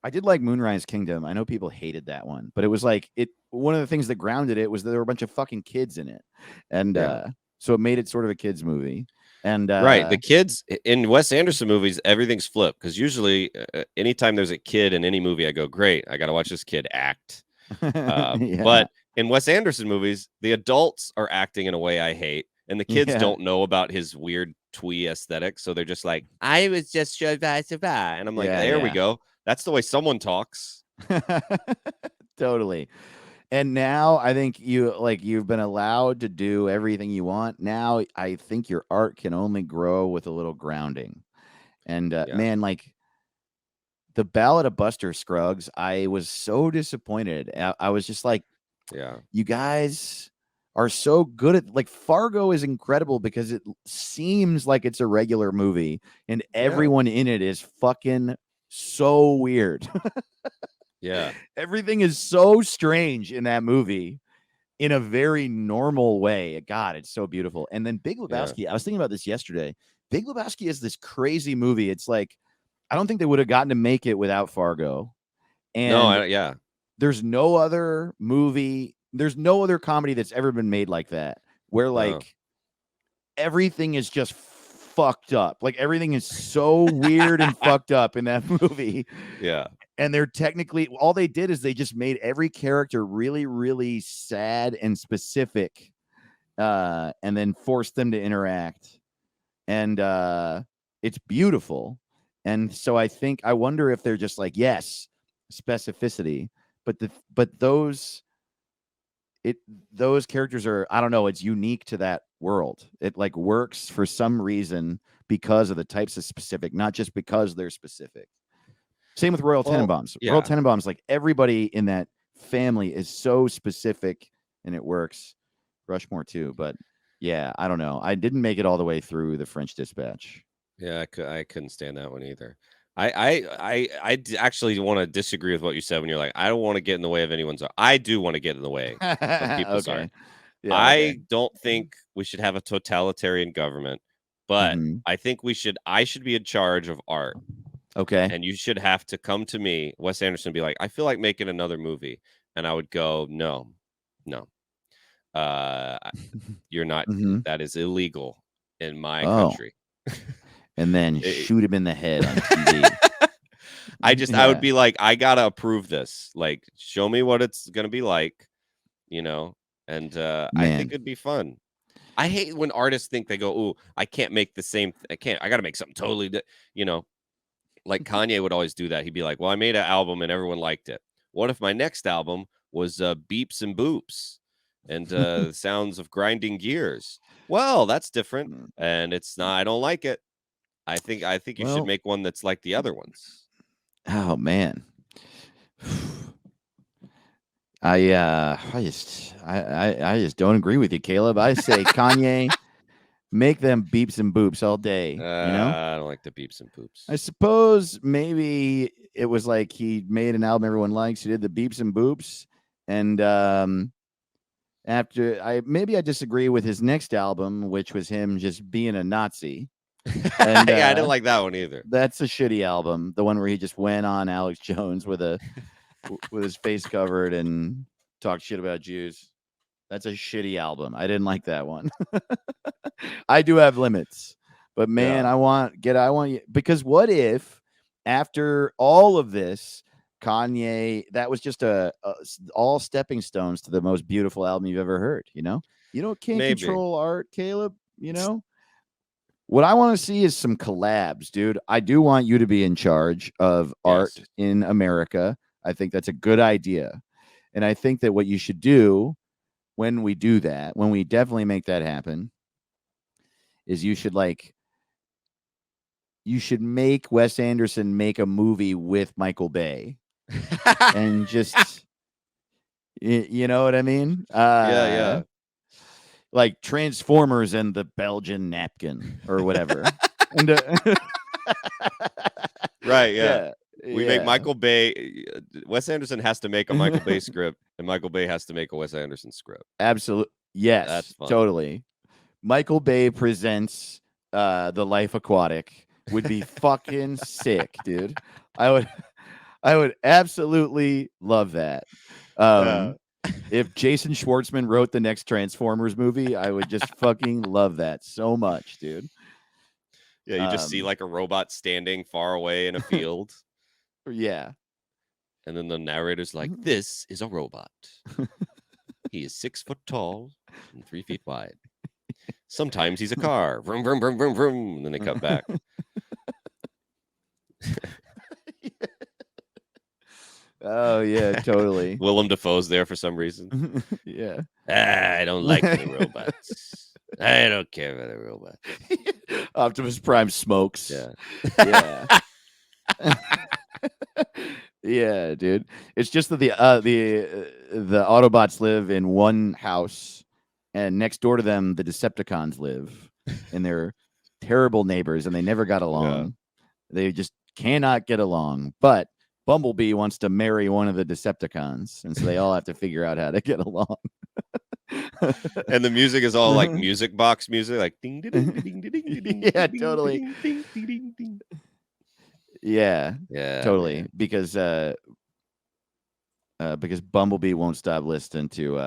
I did like Moonrise Kingdom. I know people hated that one, but it was like one of the things that grounded it was that there were a bunch of fucking kids in it. And so it made it sort of a kids movie. And
right, the kids in Wes Anderson movies, everything's flipped, because usually anytime there's a kid in any movie, I go, great, I gotta watch this kid act.
Yeah.
But in Wes Anderson movies, the adults are acting in a way I hate, and the kids
Yeah.
don't know about his weird twee aesthetic, so they're just like, I was just and I'm like,
Yeah,
there we
yeah.
go. That's the way someone talks.
Totally. And now I think you've been allowed to do everything you want. Now I think your art can only grow with a little grounding. And
Yeah.
man, like the Ballad of Buster Scruggs, I was so disappointed. I was just like,
Yeah.
you guys are so good at, like, Fargo is incredible because it seems like it's a regular movie and everyone in it is fucking so weird.
Yeah.
Everything is so strange in that movie in a very normal way. God, it's so beautiful. And then Big Lebowski, I was thinking about this yesterday. Big Lebowski is this crazy movie. It's like, I don't think they would have gotten to make it without Fargo. And
yeah.
there's no other movie, there's no other comedy that's ever been made like that, where like everything is just fucked up. Like everything is so weird and fucked up in that movie.
Yeah.
And they're technically, all they did is they just made every character really, really sad and specific, and then forced them to interact. And it's beautiful. And so I wonder if they're just like, yes, specificity, but those characters are, I don't know, it's unique to that world. It like works for some reason because of the types of specific, not just because they're specific. Same with Royal Tenenbaums.
Yeah.
Royal Tenenbaums, like everybody in that family is so specific and it works. Rushmore too, but yeah, I don't know. I didn't make it all the way through the French Dispatch.
Yeah, I couldn't stand that one either. I actually want to disagree with what you said when you're like, I don't want to get in the way of anyone's art. I do want to get in the way of people's art.
Yeah,
I don't think we should have a totalitarian government, but I think I should be in charge of art.
Okay.
And you should have to come to me, Wes Anderson, and be like, I feel like making another movie. And I would go, no. You're not, that is illegal in my country.
And then shoot him in the head on TV.
I would be like, I gotta approve this. Like, show me what it's gonna be like, and I think it'd be fun. I hate when artists think they go, "Ooh, I can't make the same. I gotta make something totally, like Kanye would always do that. He'd be like, "Well, I made an album and everyone liked it. What if my next album was beeps and boops and the sounds of grinding gears? Well, that's different, and it's not. I don't like it. I think you should make one that's like the other ones."
Oh man. I just don't agree with you, Caleb. I say Kanye make them beeps and boops all day.
I don't like the beeps and poops.
I suppose maybe it was like he made an album everyone likes. He did the beeps and boops, and after I disagree with his next album, which was him just being a Nazi. And,
yeah, I didn't like that one either.
That's a shitty album. The one where he just went on Alex Jones with his face covered and talked shit about Jews. That's a shitty album. I didn't like that one. I do have limits, but man,
Yeah.
I want you, because what if after all of this, Kanye, that was just all stepping stones to the most beautiful album you've ever heard. You can't
Maybe.
control art, Caleb. What I want to see is some collabs, dude. I do want you to be in charge of art in America. I think that's a good idea. And I think that what you should do when we do that, when we definitely make that happen, is you should make Wes Anderson make a movie with Michael Bay and just, you know what I mean?
Yeah.
Like Transformers and the Belgian napkin or whatever. And,
right. Yeah. We make Michael Bay. Wes Anderson has to make a Michael Bay script, and Michael Bay has to make a Wes Anderson script.
Absolutely. Yes. That's fun. Totally. Michael Bay presents The Life Aquatic would be fucking sick, dude. I would absolutely love that. If Jason Schwartzman wrote the next Transformers movie, I would just fucking love that so much, dude.
Yeah, you just see like a robot standing far away in a field.
Yeah.
And then the narrator's like, this is a robot. He is 6 foot tall and 3 feet wide. Sometimes he's a car. Vroom, vroom, vroom, vroom, vroom. And then they cut back.
Oh, yeah, totally.
Willem Dafoe's there for some reason.
Yeah.
I don't like the robots. I don't care about the robots.
Optimus Prime smokes.
Yeah.
Yeah. Yeah, dude. It's just that the Autobots live in one house, and next door to them, the Decepticons live, and they're terrible neighbors, and they never got along. Yeah. They just cannot get along. But Bumblebee wants to marry one of the Decepticons, and so they all have to figure out how to get along.
And the music is all like music box music, like ding ding ding ding ding ding ding.
Yeah, totally. Ding, ding, ding, ding, ding. Yeah, totally. Man. Because Bumblebee won't stop listening to.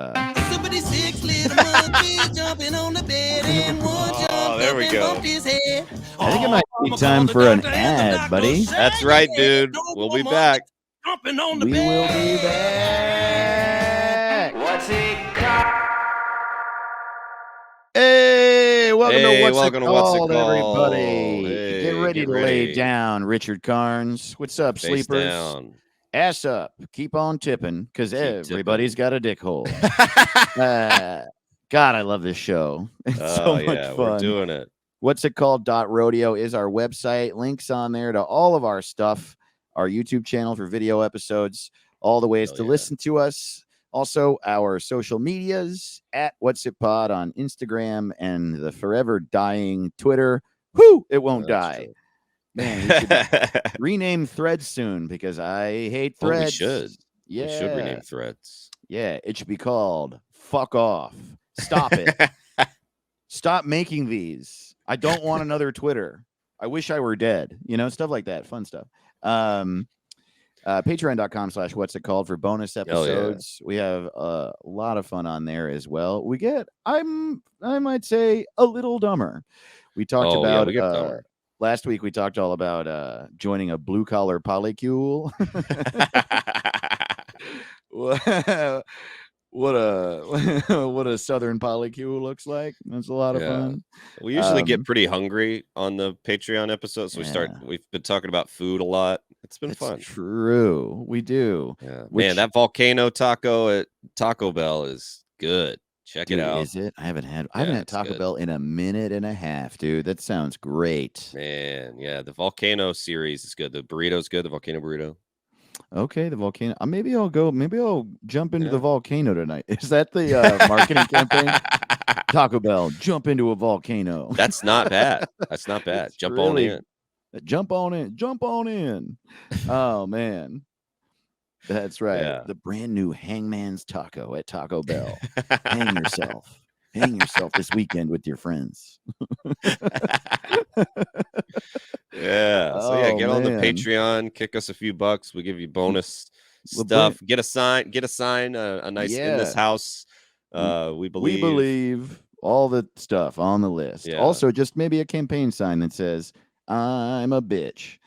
Somebody 6 little monkeys jumping on the bed and one jumped
there we go.
His head.
I think it might be time for an ad, buddy.
That's right, dude. We'll be back.
Jumping on the
bed. We will be back.
What's it called?
Hey, welcome to What's
It Called,
everybody.
Hey,
get ready to lay down, Richard Carnes. What's up,
Face
sleepers?
Down.
Ass up. Keep on tipping, because everybody's got a dick hole. God, I love this show. It's so much fun.
We're doing it.
What's it called? .rodeo is our website. Links on there to all of our stuff, our YouTube channel for video episodes, all the ways to listen to us. Also, our social medias at What's It Pod on Instagram and the forever dying Twitter. Whoo! It won't die. True. Man, we should rename Threads soon because I hate Threads.
We should.
Yeah.
We should rename Threads.
Yeah, it should be called Fuck Off. Stop it. Stop making these. I don't want another Twitter. I wish I were dead. Stuff like that. Fun stuff. Patreon.com/What's It Called for bonus episodes. We have a lot of fun on there as well. We get, I might say, a little dumber. We talked about last week. We talked all about joining a blue collar polycule. What a southern polycule looks like. That's a lot of fun.
We usually get pretty hungry on the Patreon episodes. So we've been talking about food a lot. It's been fun.
True. We do.
Yeah. Man, that volcano taco at Taco Bell is good. Check it out.
Is it? I haven't had Taco Bell in a minute and a half, dude. That sounds great.
Man, yeah. The volcano series is good. The burrito's good, the volcano burrito.
Okay, the volcano. Maybe I'll go. Maybe I'll jump into the
Yeah.
volcano tonight. Is that the marketing campaign? Taco Bell, jump into a volcano.
That's not bad. That's not bad.
It's
Jump on
really
in.
jump on in. Jump on in. Oh man, that's right.
Yeah.
The brand new Hangman's Taco at Taco Bell. Hang yourself. Hang yourself this weekend with your friends.
Yeah. So yeah,
Oh
get on the
man.
Patreon, kick us a few bucks. We give you bonus
Well,
stuff. Get a sign, a nice in this
Yeah.
house. We
We
believe.
believe all the stuff on the list.
Yeah.
Also, just maybe a campaign sign that says, I'm a bitch.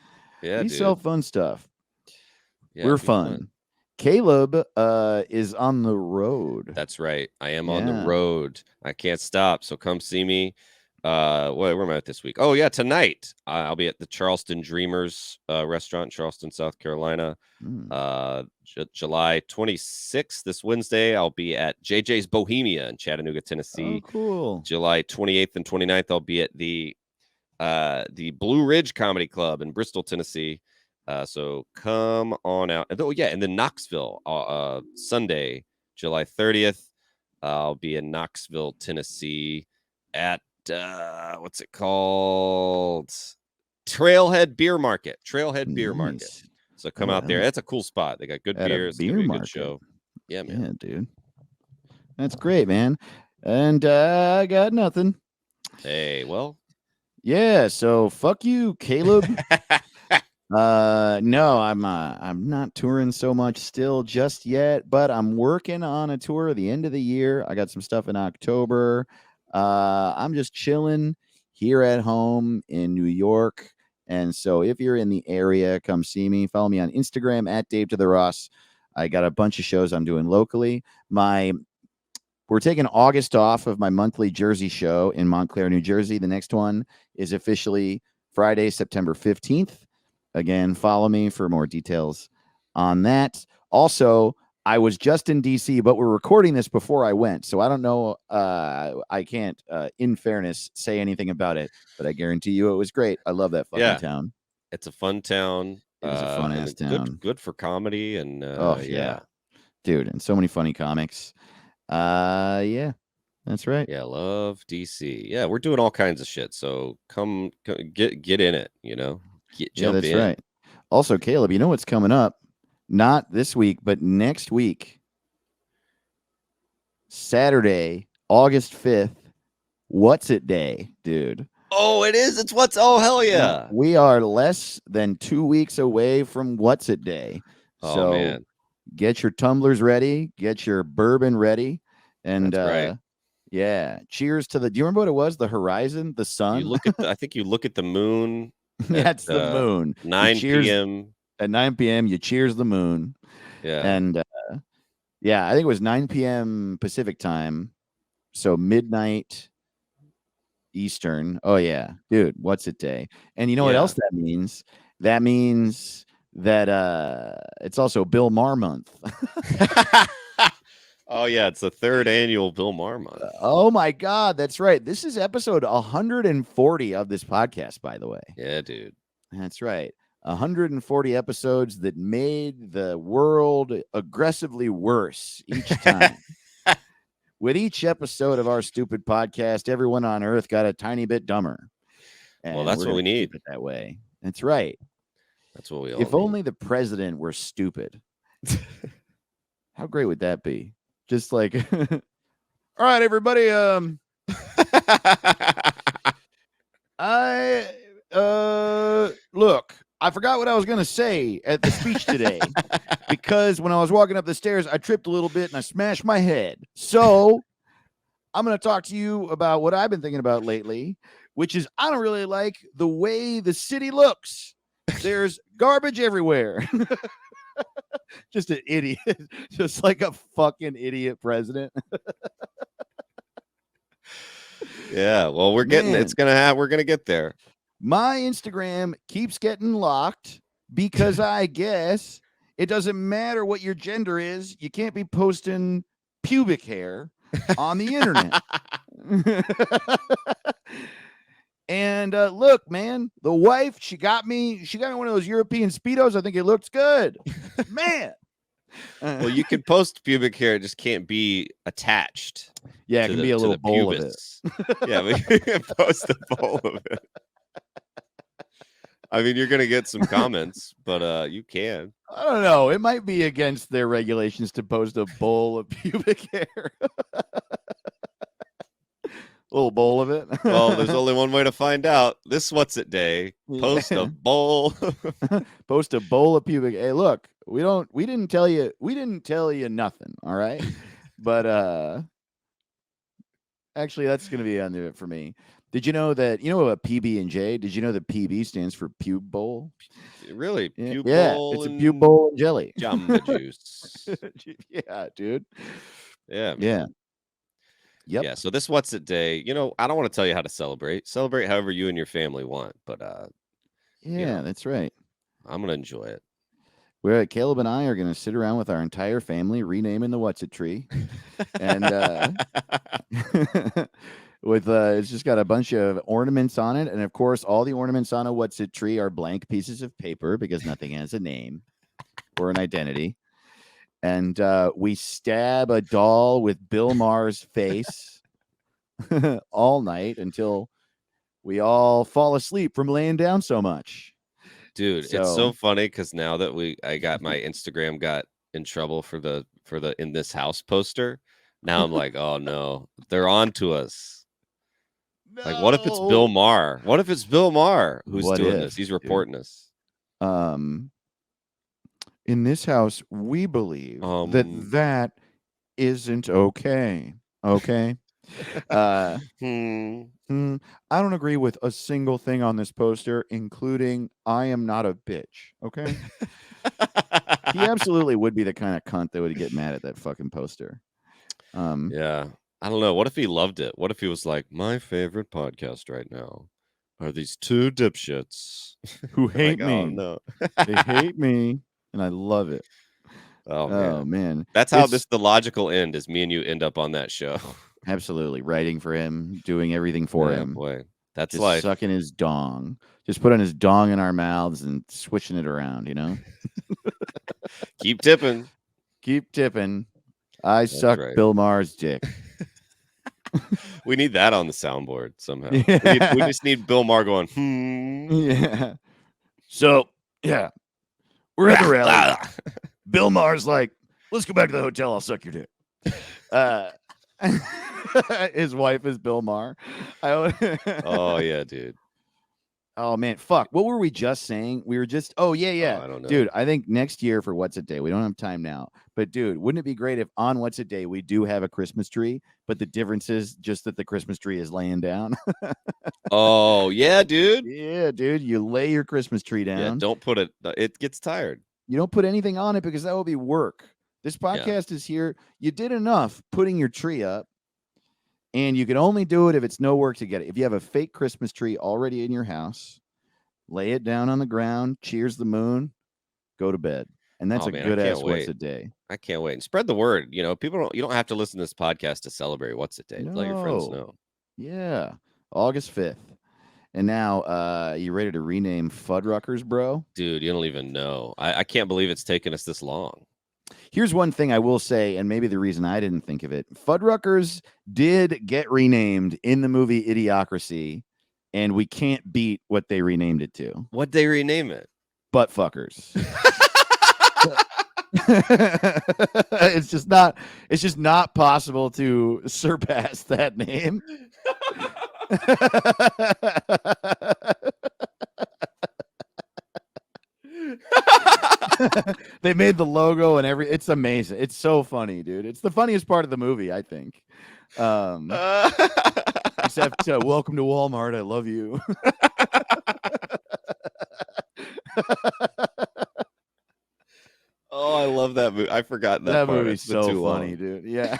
Yeah,
We
dude.
sell fun stuff.
Yeah,
We're
it'd be
fun. Caleb is on the road.
That's right. I am on the
Yeah.
road. I can't stop. So come see me. Where am I at this week? Oh yeah, tonight I'll be at the Charleston Dreamers restaurant in Charleston, South Carolina.
Mm.
July 26th, this Wednesday, I'll be at JJ's Bohemia in Chattanooga, Tennessee.
Oh, cool.
July 28th and 29th, I'll be at the Blue Ridge Comedy Club in Bristol, Tennessee. So come on out. And then Knoxville, Sunday, July 30th. I'll be in Knoxville, Tennessee at what's it called? Trailhead Beer Market. Beer Market.
Nice.
So come out there. That's a cool spot. They got good
At a
beers. It's gonna
beer
be a good
market.
show. Yeah, man.
Yeah, dude. That's great, man. And I got nothing.
Hey, well.
Yeah, so fuck you, Caleb. No, I'm not touring so much still just yet, but I'm working on a tour at the end of the year. I got some stuff in October. I'm just chilling here at home in New York. And so if you're in the area, come see me. Follow me on Instagram at Dave to the Ross. I got a bunch of shows I'm doing locally. We're taking August off of my monthly Jersey show in Montclair, New Jersey. The next one is officially Friday, September 15th. Again, follow me for more details on that. Also, I was just in DC, but we're recording this before I went. So I don't know. I can't, in fairness, say anything about it, but I guarantee you it was great. I love that fucking town.
It's a fun town.
It was a fun ass town.
Good for comedy. And
yeah. Dude, and so many funny comics. Yeah, that's right.
Yeah, love DC. Yeah, we're doing all kinds of shit. So come get in it, jump
that's
in.
Right. Also, Caleb, you know what's coming up? Not this week, but next week. Saturday, August 5th. What's it day, dude?
Oh, it is. It's hell yeah.
We are less than 2 weeks away from What's It Day.
Oh, man.
Get your tumblers ready, get your bourbon ready, and
That's right.
Yeah, cheers to the. Do you remember what it was? The horizon, the sun.
I think you look at the moon.
That's the moon.
9 p.m.
At 9 p.m. You cheers the moon.
Yeah,
and yeah, I think it was 9 p.m. Pacific time, so midnight Eastern. Oh yeah, dude, what's it day? And you know what else that means? That means that it's also Bill Maher month.
Oh yeah, it's the 3rd annual Bill Maher month.
Oh my God, that's right. This is episode 140 of this podcast, by the way.
Yeah, dude.
That's right. 140 episodes that made the world aggressively worse each time. With each episode of our stupid podcast, everyone on Earth got a tiny bit dumber. And
well, that's what we need.
Keep it that way. That's right.
That's what we all
If
need.
only the president were stupid. How great would that be? Just like, all right, everybody. Look, I forgot what I was going to say at the speech today because when I was walking up the stairs, I tripped a little bit and I smashed my head. So I'm going to talk to you about what I've been thinking about lately, which is I don't really like the way the city looks. There's garbage everywhere. Just an idiot, just like a fucking idiot president.
Yeah, well, we're getting we're gonna get there.
My Instagram keeps getting locked because I guess it doesn't matter what your gender is. You can't be posting pubic hair on the internet. And look, man, the wife, she got me one of those European Speedos. I think it looks good. Man.
Well, you can post pubic hair, it just can't be attached.
Yeah, it can be a little bowl of it.
Yeah, but you can post a bowl of it. I mean, you're gonna get some comments, but you can.
I don't know. It might be against their regulations to post a bowl of pubic hair. Little bowl of it.
Well, there's only one way to find out. This What's It Day. Post a bowl.
Post a bowl of pubic. Hey, look, we didn't tell you nothing, all right? But actually that's gonna be on it for me. Did you know that a PB&J? Did you know that PB stands for pube bowl?
Really?
Yeah,
Pube bowl
it's a pube bowl and jelly.
Jamba juice.
Yeah, dude.
Yeah. Man.
Yeah. Yep.
Yeah. So this What's It Day, I don't want to tell you how to celebrate. Celebrate however you and your family want, but
yeah, that's right.
I'm gonna enjoy it.
Where Caleb and I are gonna sit around with our entire family, renaming the What's It tree, and with it's just got a bunch of ornaments on it, and of course, all the ornaments on a What's It tree are blank pieces of paper because nothing has a name or an identity. And we stab a doll with Bill Maher's face all night until we all fall asleep from laying down so much.
Dude, it's so funny because now that I got my Instagram got in trouble for the In This House poster. Now I'm like, oh no, they're on to us. No. Like, what if it's Bill Maher? What if it's Bill Maher who's doing this? He's reporting us.
In this house, we believe that isn't okay. Okay. I don't agree with a single thing on this poster, including I am not a bitch. Okay. He absolutely would be the kind of cunt that would get mad at that fucking poster.
Yeah. I don't know. What if he loved it? What if he was like, my favorite podcast right now are these two dipshits
who hate me.
Oh, no.
They hate me. And I love it.
Oh
man.
That's how the logical end is. Me and you end up on that show.
Absolutely. Writing for him, doing everything for him.
Boy. That's
just
life.
Sucking his dong. Just putting his dong in our mouths and switching it around,
Keep tipping.
Keep tipping. That's suck right. Bill Maher's dick.
We need that on the soundboard somehow. Yeah. We just need Bill Maher going,
Yeah. So, yeah. We're at the rally. Bill Maher's like, let's go back to the hotel. I'll suck your dick. His wife is Bill Maher.
Oh, yeah, dude.
Oh, man. Fuck. What were we just saying? We were just, yeah.
I don't know.
Dude, I think next year for What's It Day, we don't have time now. But, dude, wouldn't it be great if on What's It Day we do have a Christmas tree, but the difference is just that the Christmas tree is laying down?
Oh, yeah, dude.
Yeah, dude. You lay your Christmas tree down.
Yeah, don't put it. It gets tired.
You don't put anything on it because that will be work. This podcast is here. You did enough putting your tree up, and you can only do it if it's no work to get it. If you have a fake Christmas tree already in your house, lay it down on the ground, cheers the moon, go to bed. And that's good ass What's It Day.
I can't wait. And spread the word. You don't have to listen to this podcast to celebrate What's It Day.
No.
Let your friends know.
Yeah. August 5th. And now, you ready to rename Fuddruckers, bro?
Dude, you don't even know. I can't believe it's taken us this long.
Here's one thing I will say, and maybe the reason I didn't think of it. Fuddruckers did get renamed in the movie Idiocracy, and we can't beat what they renamed it to.
What'd they rename it?
Butt fuckers. It's just not possible to surpass that name. They made the logo and it's amazing. It's so funny, dude. It's the funniest part of the movie, I think. Except welcome to Walmart. I love you.
Oh, I love that movie. I forgot that part.
Movie's so funny, dude. Yeah.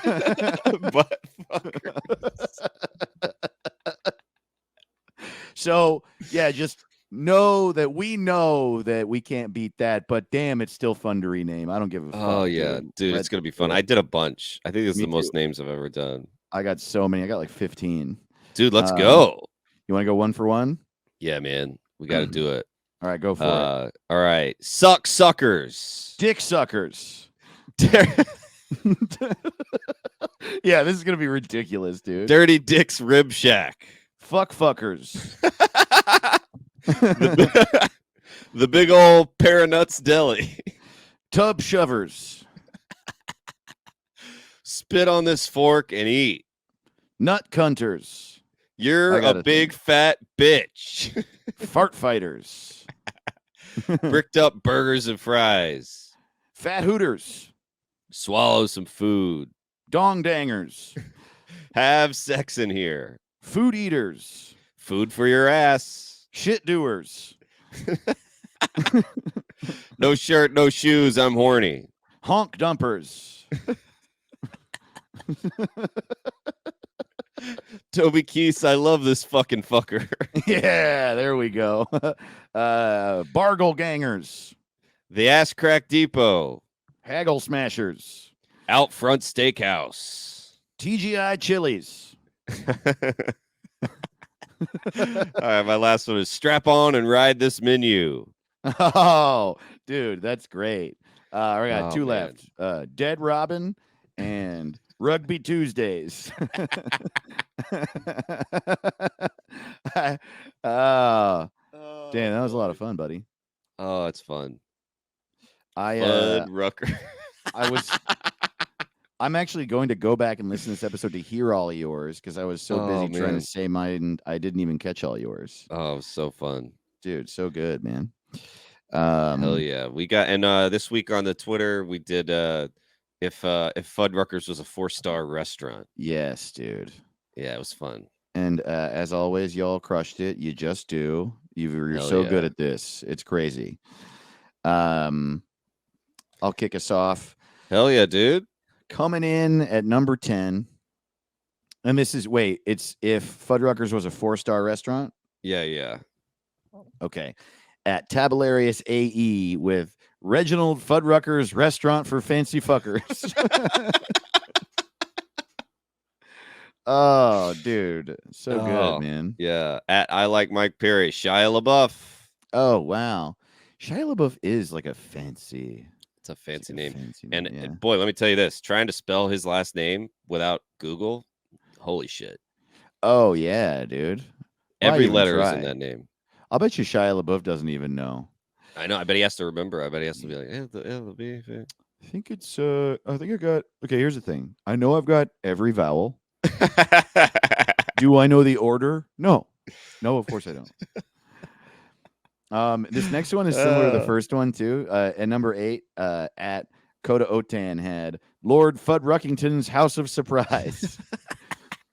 Butt fuckers.
So, yeah, just know that we can't beat that, but damn, it's still fun to rename. I don't give a fuck.
Oh, yeah, dude, it's going to be fun. I did a bunch. I think this is the most names I've ever done.
I got so many. I got like 15.
Dude, let's go.
You want to go one for one?
Yeah, man. We got to do it.
All right, go for it.
All right. Suckers.
Dick suckers. Yeah, this is gonna be ridiculous, dude.
Dirty Dick's Rib Shack.
Fuck fuckers.
The big old Pair of Nuts Deli.
Tub shovers.
Spit on this fork and eat.
Nut cunters.
You're
I gotta
a big fat bitch.
Fart fighters.
Bricked up burgers and fries.
Fat hooters.
Swallow some food.
Dong dangers.
Have sex in here.
Food eaters.
Food for your ass.
Shit doers.
No shirt, no shoes. I'm horny.
Honk dumpers.
Toby Keith, I love this fucking fucker.
Yeah, there we go. Bargle gangers.
The Ass Crack Depot.
Haggle smashers.
Out Front Steakhouse.
TGI chilies.
All right, my last one is strap on and ride this menu.
Oh, dude, that's great. We got two
man.
left. Dead Robin and Rugby Tuesdays. Damn, that was a lot of fun, buddy.
Oh, it's fun.
Fuddrucker. I'm actually going to go back and listen to this episode to hear all of yours because I was so busy trying
man.
to say mine. I didn't even catch all yours.
Oh, it was so fun.
Dude, so good, man.
Hell yeah. We got, and this week on the Twitter, we did if Fuddruckers was a 4-star restaurant.
Yes, dude.
Yeah, it was fun.
And as always, y'all crushed it. You just do. You're
Hell
so
yeah.
good at this. It's crazy. I'll kick us off.
Hell yeah, dude.
Coming in at number 10. And this is, it's if Fuddruckers was a 4-star restaurant.
Yeah.
Okay. At Tabularius AE with Reginald Fuddruckers Restaurant for Fancy Fuckers. Oh, dude. So good, man.
Yeah. At I Like Mike Perry, Shia LaBeouf.
Oh, wow. Shia LaBeouf is like a fancy.
It's a fancy
like a
name.
fancy
And
yeah.
boy, let me tell you this, trying to spell his last name without Google, holy shit.
Oh, yeah, dude. Why
Every
even
letter is
try?
in that name.
I'll bet you Shia LaBeouf doesn't even know.
I know. I bet he has to remember. I bet he has to be like,
I think it's I think I got okay, here's the thing. I know I've got every vowel. Do I know the order? No, of course I don't. This next one is similar to the first one too. At number 8, at Coda Otan had Lord Fuddruckington's House of Surprise.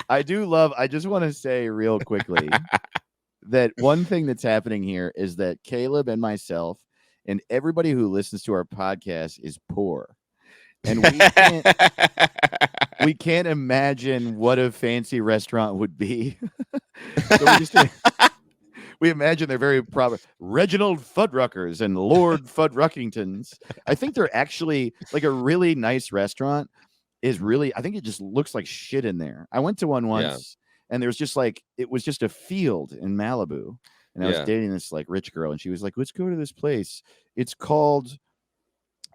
I just want to say real quickly that one thing that's happening here is that Caleb and myself and everybody who listens to our podcast is poor. And we can't imagine what a fancy restaurant would be. So we imagine they're very proper. Reginald Fuddruckers and Lord Fuddruckingtons. I think they're actually like a really nice restaurant. I think it just looks like shit in there. I went to one once and there was just it was just a field in Malibu. And I was dating this like rich girl and she was like, let's go to this place. It's called,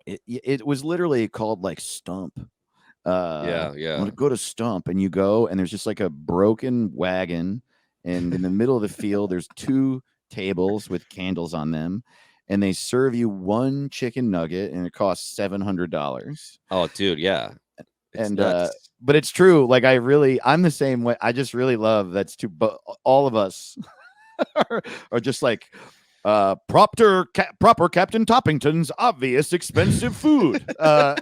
it was literally called like Stump. I'm gonna go to Stump, and you go and there's just like a broken wagon, and in the middle of the field there's 2 tables with candles on them, and they serve you 1 chicken nugget and it costs $700.
Oh, dude, yeah. It's nuts.
But it's true. Like I'm the same way. I just really love that's too. But all of us are just like proper Captain Toppington's obvious expensive food.
You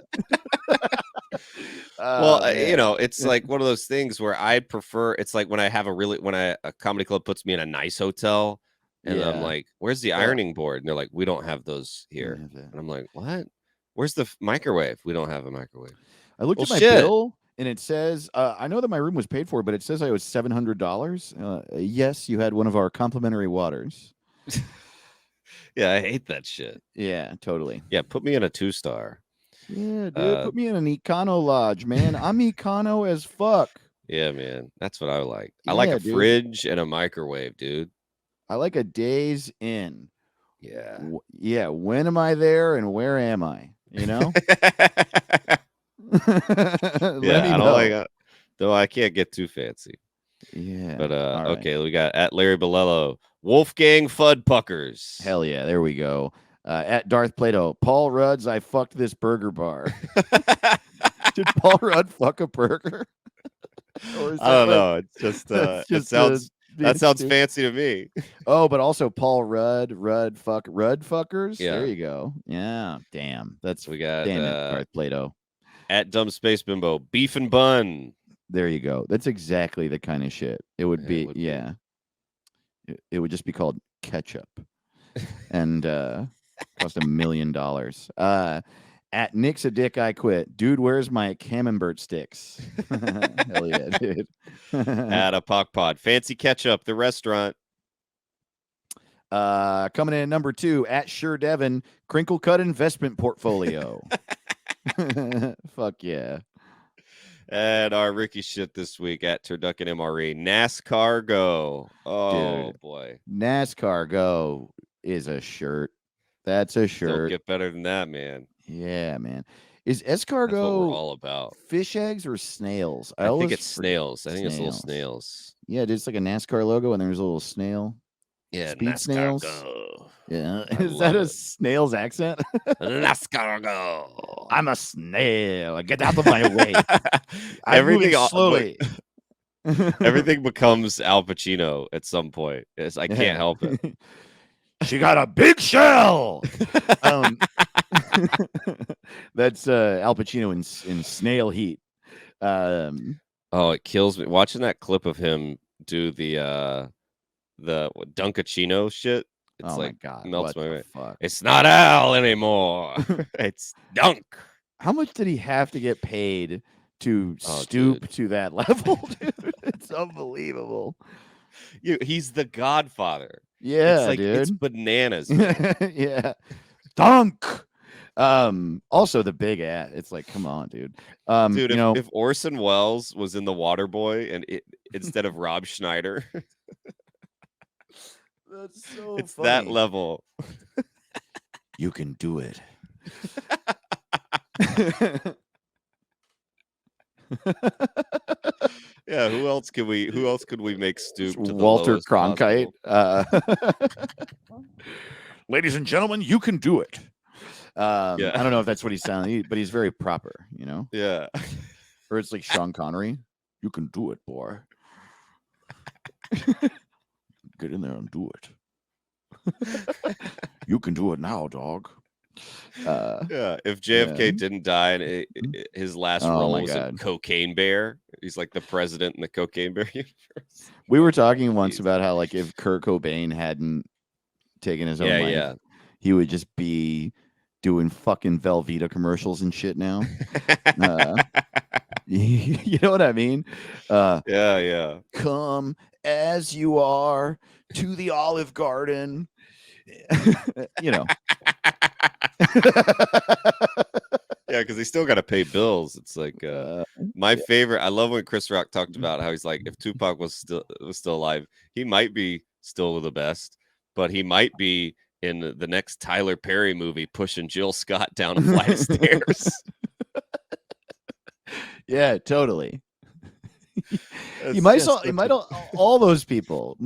know, it's like one of those things where I prefer. It's like when I have a comedy club puts me in a nice hotel, and I'm like, "Where's the ironing board?" And they're like, "We don't have those here." And I'm like, "What? Where's the microwave? We don't have a microwave."
I looked at my bill and it says, I know that my room was paid for, but it says I was $700. Yes, you had one of our complimentary waters.
Yeah, I hate that shit.
Yeah, totally.
Yeah, put me in a 2-star.
Yeah, dude, put me in an Econo Lodge, man. I'm Econo as fuck.
Yeah, man. That's what I like. I like
Yeah,
a
dude.
fridge and a microwave, dude.
I like a Days Inn.
Yeah.
Yeah, when am I there and where am I? You know? Let me
I don't
know.
like though I can't get too fancy.
Yeah.
But
all right.
okay, we got at Larry Bolello, Wolfgang Fuddruckers.
Hell yeah, there we go. At Darth Plato, Paul Rudd's I fucked this burger bar. Did Paul Rudd fuck a burger? Or is
I don't know. It's just
that's
it sounds
being
that sounds
stupid?
fancy to me.
Oh, but also Paul Rudd fuckers.
Yeah.
There you go. Yeah, damn. That's
We got
damn it, Darth Plato.
at Dumb Space Bimbo, beef and bun.
There you go. That's exactly the kind of shit. It would be.
would be.
Yeah. It would just be called ketchup, and cost $1 million. At Nick's a dick, I quit. Dude, where's my camembert sticks? Hell yeah, dude.
At a Pock Pod, fancy ketchup, the restaurant.
Coming in at number 2, at Sure Devon, crinkle cut investment portfolio. Fuck yeah.
And our Ricky shit this week at Turducken MRE, NASCAR Go. Oh
Dude,
boy,
NASCAR Go is a shirt. That's a
don't
shirt.
get better than that, man.
Yeah, man. Is
That's what we're
escargot
all about.
fish eggs or snails?
I think
always
it's
forget-
snails. I think it's little snails.
Yeah, it's like a NASCAR logo and there's a little snail.
Yeah,
Speed
NASCAR
snails?
Go.
Yeah.
I
Is that
love
a
it.
snail's accent?
NASCAR Go.
I'm a snail. Get out of my way. I'm
Everything
moving slowly.
Everything becomes Al Pacino at some point. I can't help it.
She got a big shell. That's Al Pacino in Snail Heat.
Oh, it kills me watching that clip of him do the Dunkachino shit. It's
oh
like
my god,
melts
what
my
the
mind.
fuck?
It's not Al anymore. It's Dunk.
How much did he have to get paid to
Oh,
stoop
dude.
to that level, dude? It's unbelievable.
He's the Godfather.
Yeah,
it's like
dude.
it's bananas. Man.
Yeah. Dunk. Also the big at. It's like, come on, dude.
Dude,
you know,
if Orson Welles was in The Waterboy and instead of Rob Schneider,
that's so
it's
funny.
that level.
You can do it.
Yeah, who else could we make stoop to the
Walter
lowest
Cronkite.
possible?
Ladies and gentlemen, you can do it.
Yeah.
I don't know if that's what he's sounding, but he's very proper, you know?
Yeah.
Or it's like Sean Connery. You can do it, boy. Get in there and do it. You can do it now, dog.
Yeah, if JFK
yeah.
didn't die and his last
Oh
role
my
was in
God.
Cocaine Bear, he's like the president in the Cocaine Bear universe.
We were talking once
Jeez.
about how, like, if Kurt Cobain hadn't taken his own life,
Yeah.
he would just be doing fucking Velveeta commercials and shit now. You know what I mean?
Yeah.
Come as you are to the Olive Garden. You know.
Yeah, because they still got to pay bills. It's like my favorite. I love when Chris Rock talked about how he's like, if Tupac was still alive, he might be still the best, but he might be in the next Tyler Perry movie pushing Jill Scott down a flight of stairs.
Yeah, totally. You might all those people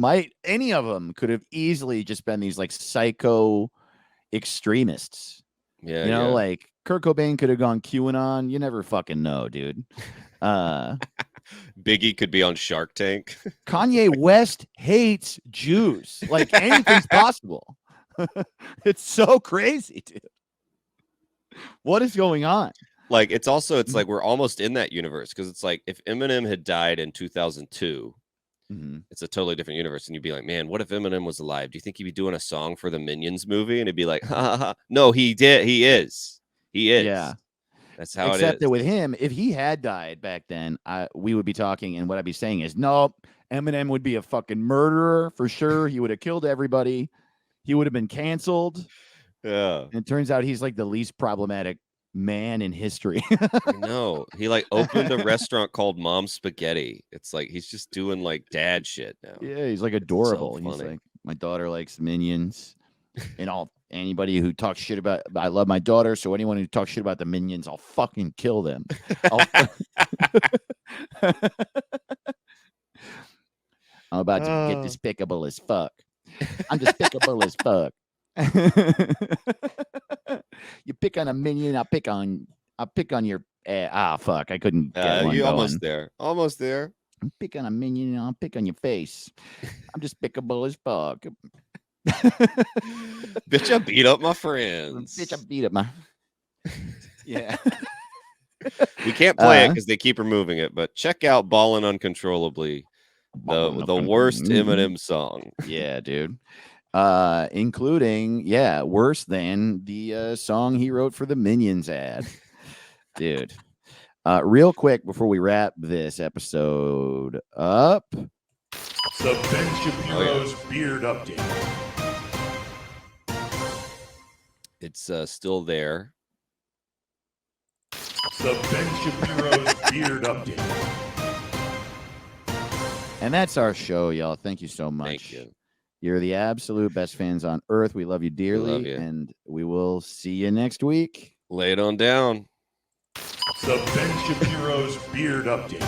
any of them could have easily just been these like psycho extremists.
Yeah,
you know, like Kurt Cobain could have gone QAnon. You never fucking know, dude.
Biggie could be on Shark Tank.
Kanye West hates Jews. Like anything's possible. It's so crazy, dude. What is going on?
Like it's like we're almost in that universe because it's like if Eminem had died in 2002, it's a totally different universe, and you'd be like, man, what if Eminem was alive? Do you think he'd be doing a song for the Minions movie? And it'd be like, ha. No, he did. He is.
Yeah,
that's how
Except
it is.
that with him, if he had died back then, we would be talking, and what I'd be saying is, nope, Eminem would be a fucking murderer for sure. He would have killed everybody. He would have been canceled.
Yeah.
And it turns out he's like the least problematic man in history.
I know. He like opened a restaurant called Mom Spaghetti. It's like he's just doing like dad shit now.
Yeah, he's like
It's
adorable.
so
He's
funny.
like, my daughter likes Minions. And anybody who talks shit about, I love my daughter, so anyone who talks shit about the Minions, I'll fucking kill them. I'm about to get despicable as fuck. I'm despicable as fuck. You pick on a Minion, I'll pick on your fuck. I couldn't get one
you
going.
almost there. Almost there.
I'm pick on a Minion and I'll pick on your face. I'm despicable as fuck.
Bitch, I beat up my friends.
Bitch, I beat up my. Yeah.
We can't play it because they keep removing it, but check out Ballin' Uncontrollably, the worst Eminem song.
Yeah, dude. Including, worse than the song he wrote for the Minions ad. Dude. Real quick before we wrap this episode up.
The Ben Shapiro's Beard Update.
It's still there.
The Ben Shapiro's Beard Update.
And that's our show, y'all. Thank you so much.
Thank you.
You're the absolute best fans on earth. We love you dearly.
love you.
And we will see you next week.
Lay it on down.
The Ben Shapiro's Beard Update.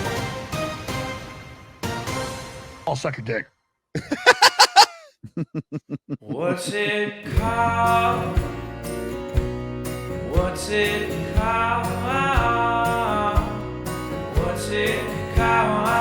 I'll suck your dick.
What's it called? What's it called? What's it called?